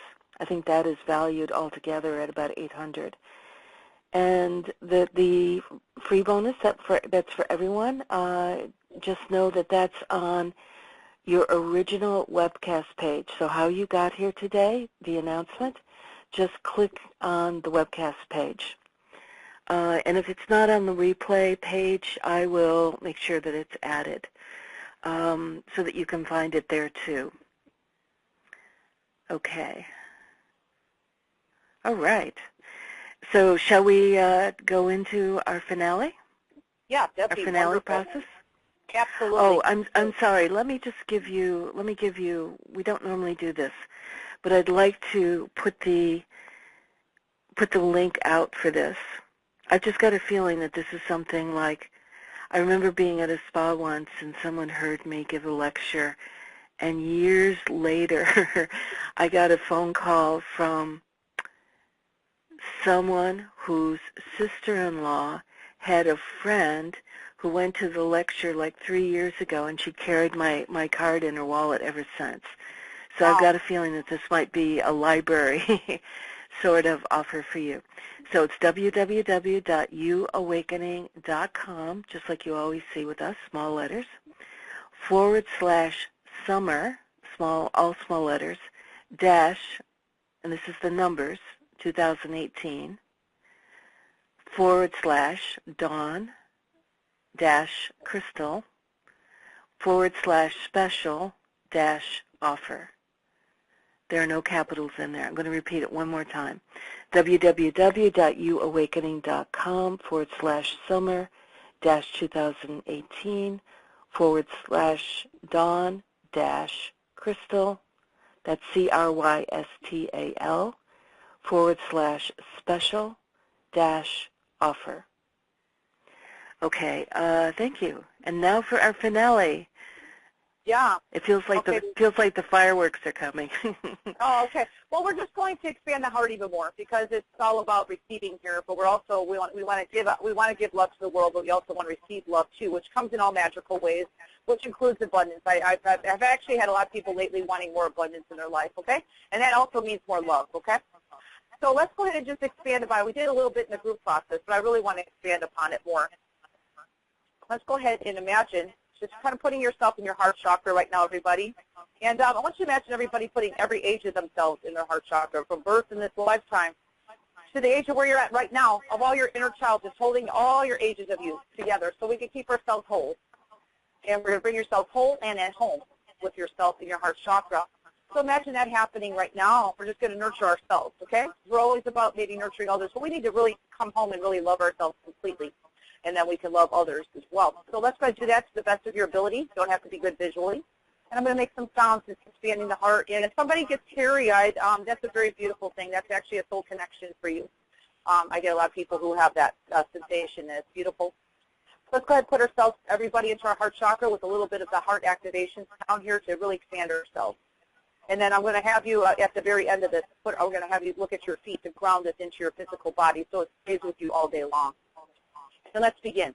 I think that is valued altogether at about $800. And the free bonus that's for everyone, just know that that's on your original webcast page. So how you got here today, the announcement, just click on the webcast page. And if it's not on the replay page, I will make sure that it's added so that you can find it there too. Okay. All right. So shall we go into our finale? Yeah, that'd be finale wonderful. process? Absolutely. Oh, I'm sorry. Let me give you, we don't normally do this, but I'd like to put the link out for this. I've just got a feeling that this is something like, I remember being at a spa once and someone heard me give a lecture, and years later I got a phone call from someone whose sister-in-law had a friend who went to the lecture like 3 years ago, and she carried my card in her wallet ever since. So I've got a feeling that this might be a library sort of offer for you. So it's www.youawakening.com, just like you always see with us, small letters, /summer, all small letters, dash, and this is the numbers, 2018, /Dawn dash Crystal /special dash offer. There are no capitals in there. I'm going to repeat it one more time. www.youawakening.com /summer dash 2018 /Dawn-Crystal, that's CRYSTAL, /special-offer. Okay, thank you. And now for our finale. Yeah. It feels like the fireworks are coming. Oh, okay. Well, we're just going to expand the heart even more because it's all about receiving here. But we want to give love to the world, but we also want to receive love too, which comes in all magical ways, which includes abundance. I've actually had a lot of people lately wanting more abundance in their life. Okay, and that also means more love. Okay. So let's go ahead and just expand about it. We did a little bit in the group process, but I really want to expand upon it more. Let's go ahead and imagine just kind of putting yourself in your heart chakra right now, everybody. And I want you to imagine everybody putting every age of themselves in their heart chakra, from birth in this lifetime to the age of where you're at right now, of all your inner child, just holding all your ages of you together so we can keep ourselves whole. And we're going to bring yourself whole and at home with yourself in your heart chakra. So imagine that happening right now. We're just going to nurture ourselves, okay? We're always about maybe nurturing others, but we need to really come home and really love ourselves completely, and then we can love others as well. So let's go ahead and do that to the best of your ability. You don't have to be good visually. And I'm going to make some sounds just expanding the heart. And if somebody gets teary-eyed, that's a very beautiful thing. That's actually a soul connection for you. I get a lot of people who have that sensation, and it's beautiful. Let's go ahead and put ourselves, everybody, into our heart chakra with a little bit of the heart activation down here to really expand ourselves. And then I'm going to have you, at the very end of this, we're going to have you look at your feet to ground this into your physical body so it stays with you all day long. So let's begin.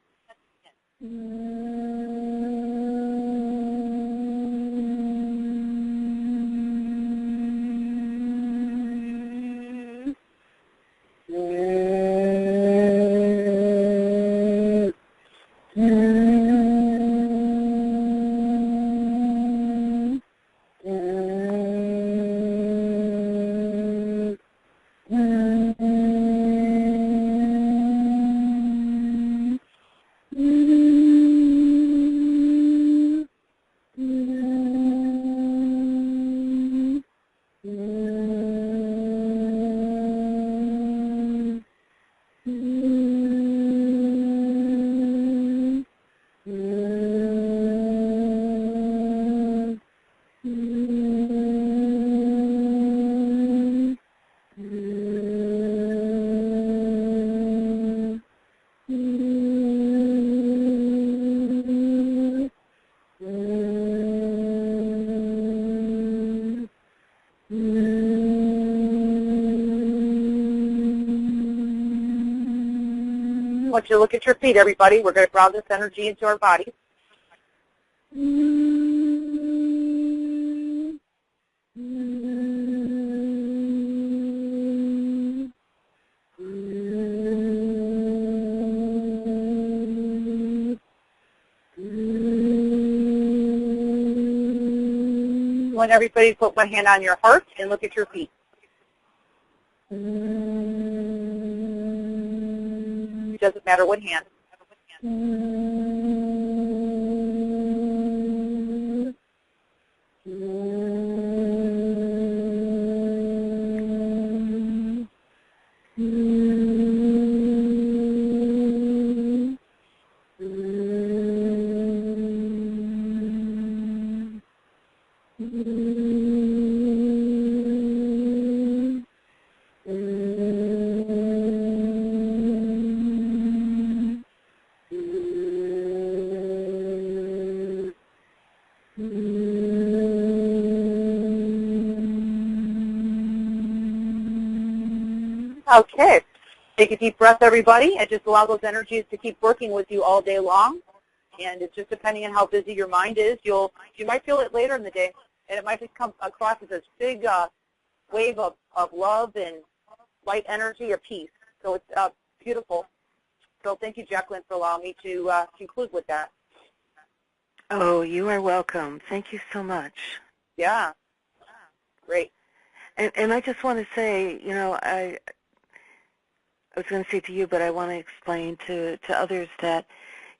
I want you to look at your feet, everybody. We're going to ground this energy into our bodies. I want everybody to put one hand on your heart and look at your feet. It doesn't matter what hand. Okay. Take a deep breath, everybody, and just allow those energies to keep working with you all day long. And it's just depending on how busy your mind is, you might feel it later in the day, and it might just come across as this big wave of love and light energy or peace. So it's beautiful. So thank you, Jacqueline, for allowing me to conclude with that. Oh, you are welcome. Thank you so much. Yeah. Great. And I just want to say, you know, I was going to say to you, but I want to explain to others that,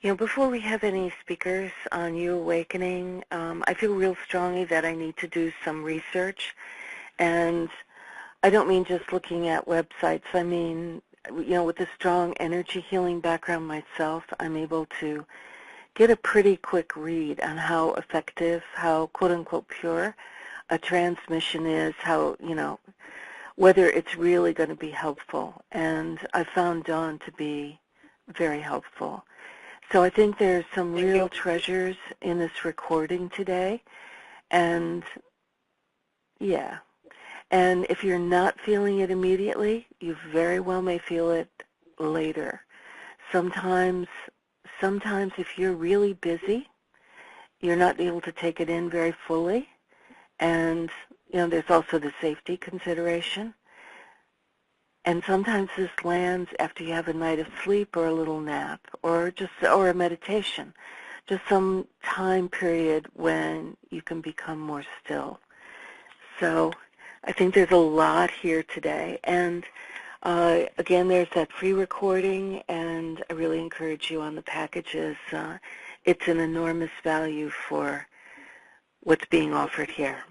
you know, before we have any speakers on You Awakening, I feel real strongly that I need to do some research. And I don't mean just looking at websites. I mean, you know, with a strong energy healing background myself, I'm able to get a pretty quick read on how effective, how quote-unquote pure a transmission is, how, whether it's really going to be helpful. And I found Dawn to be very helpful. So I think there's some real treasures in this recording today. And yeah, and if you're not feeling it immediately, you very well may feel it later. Sometimes if you're really busy, you're not able to take it in very fully. And, there's also the safety consideration. And sometimes this lands after you have a night of sleep or a little nap or a meditation, just some time period when you can become more still. So I think there's a lot here today. And again, there's that free recording, and I really encourage you on the packages. It's an enormous value for what's being offered here.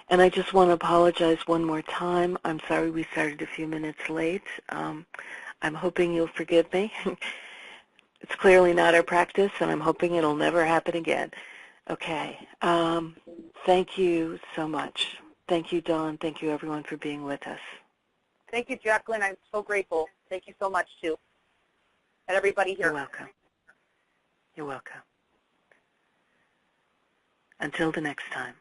And I just want to apologize one more time. I'm sorry we started a few minutes late. I'm hoping you'll forgive me. It's clearly not our practice, and I'm hoping it'll never happen again. Okay. Thank you so much. Thank you, Dawn. Thank you, everyone, for being with us. Thank you, Jacqueline. I'm so grateful. Thank you so much, too. And everybody here. You're welcome. You're welcome. Until the next time.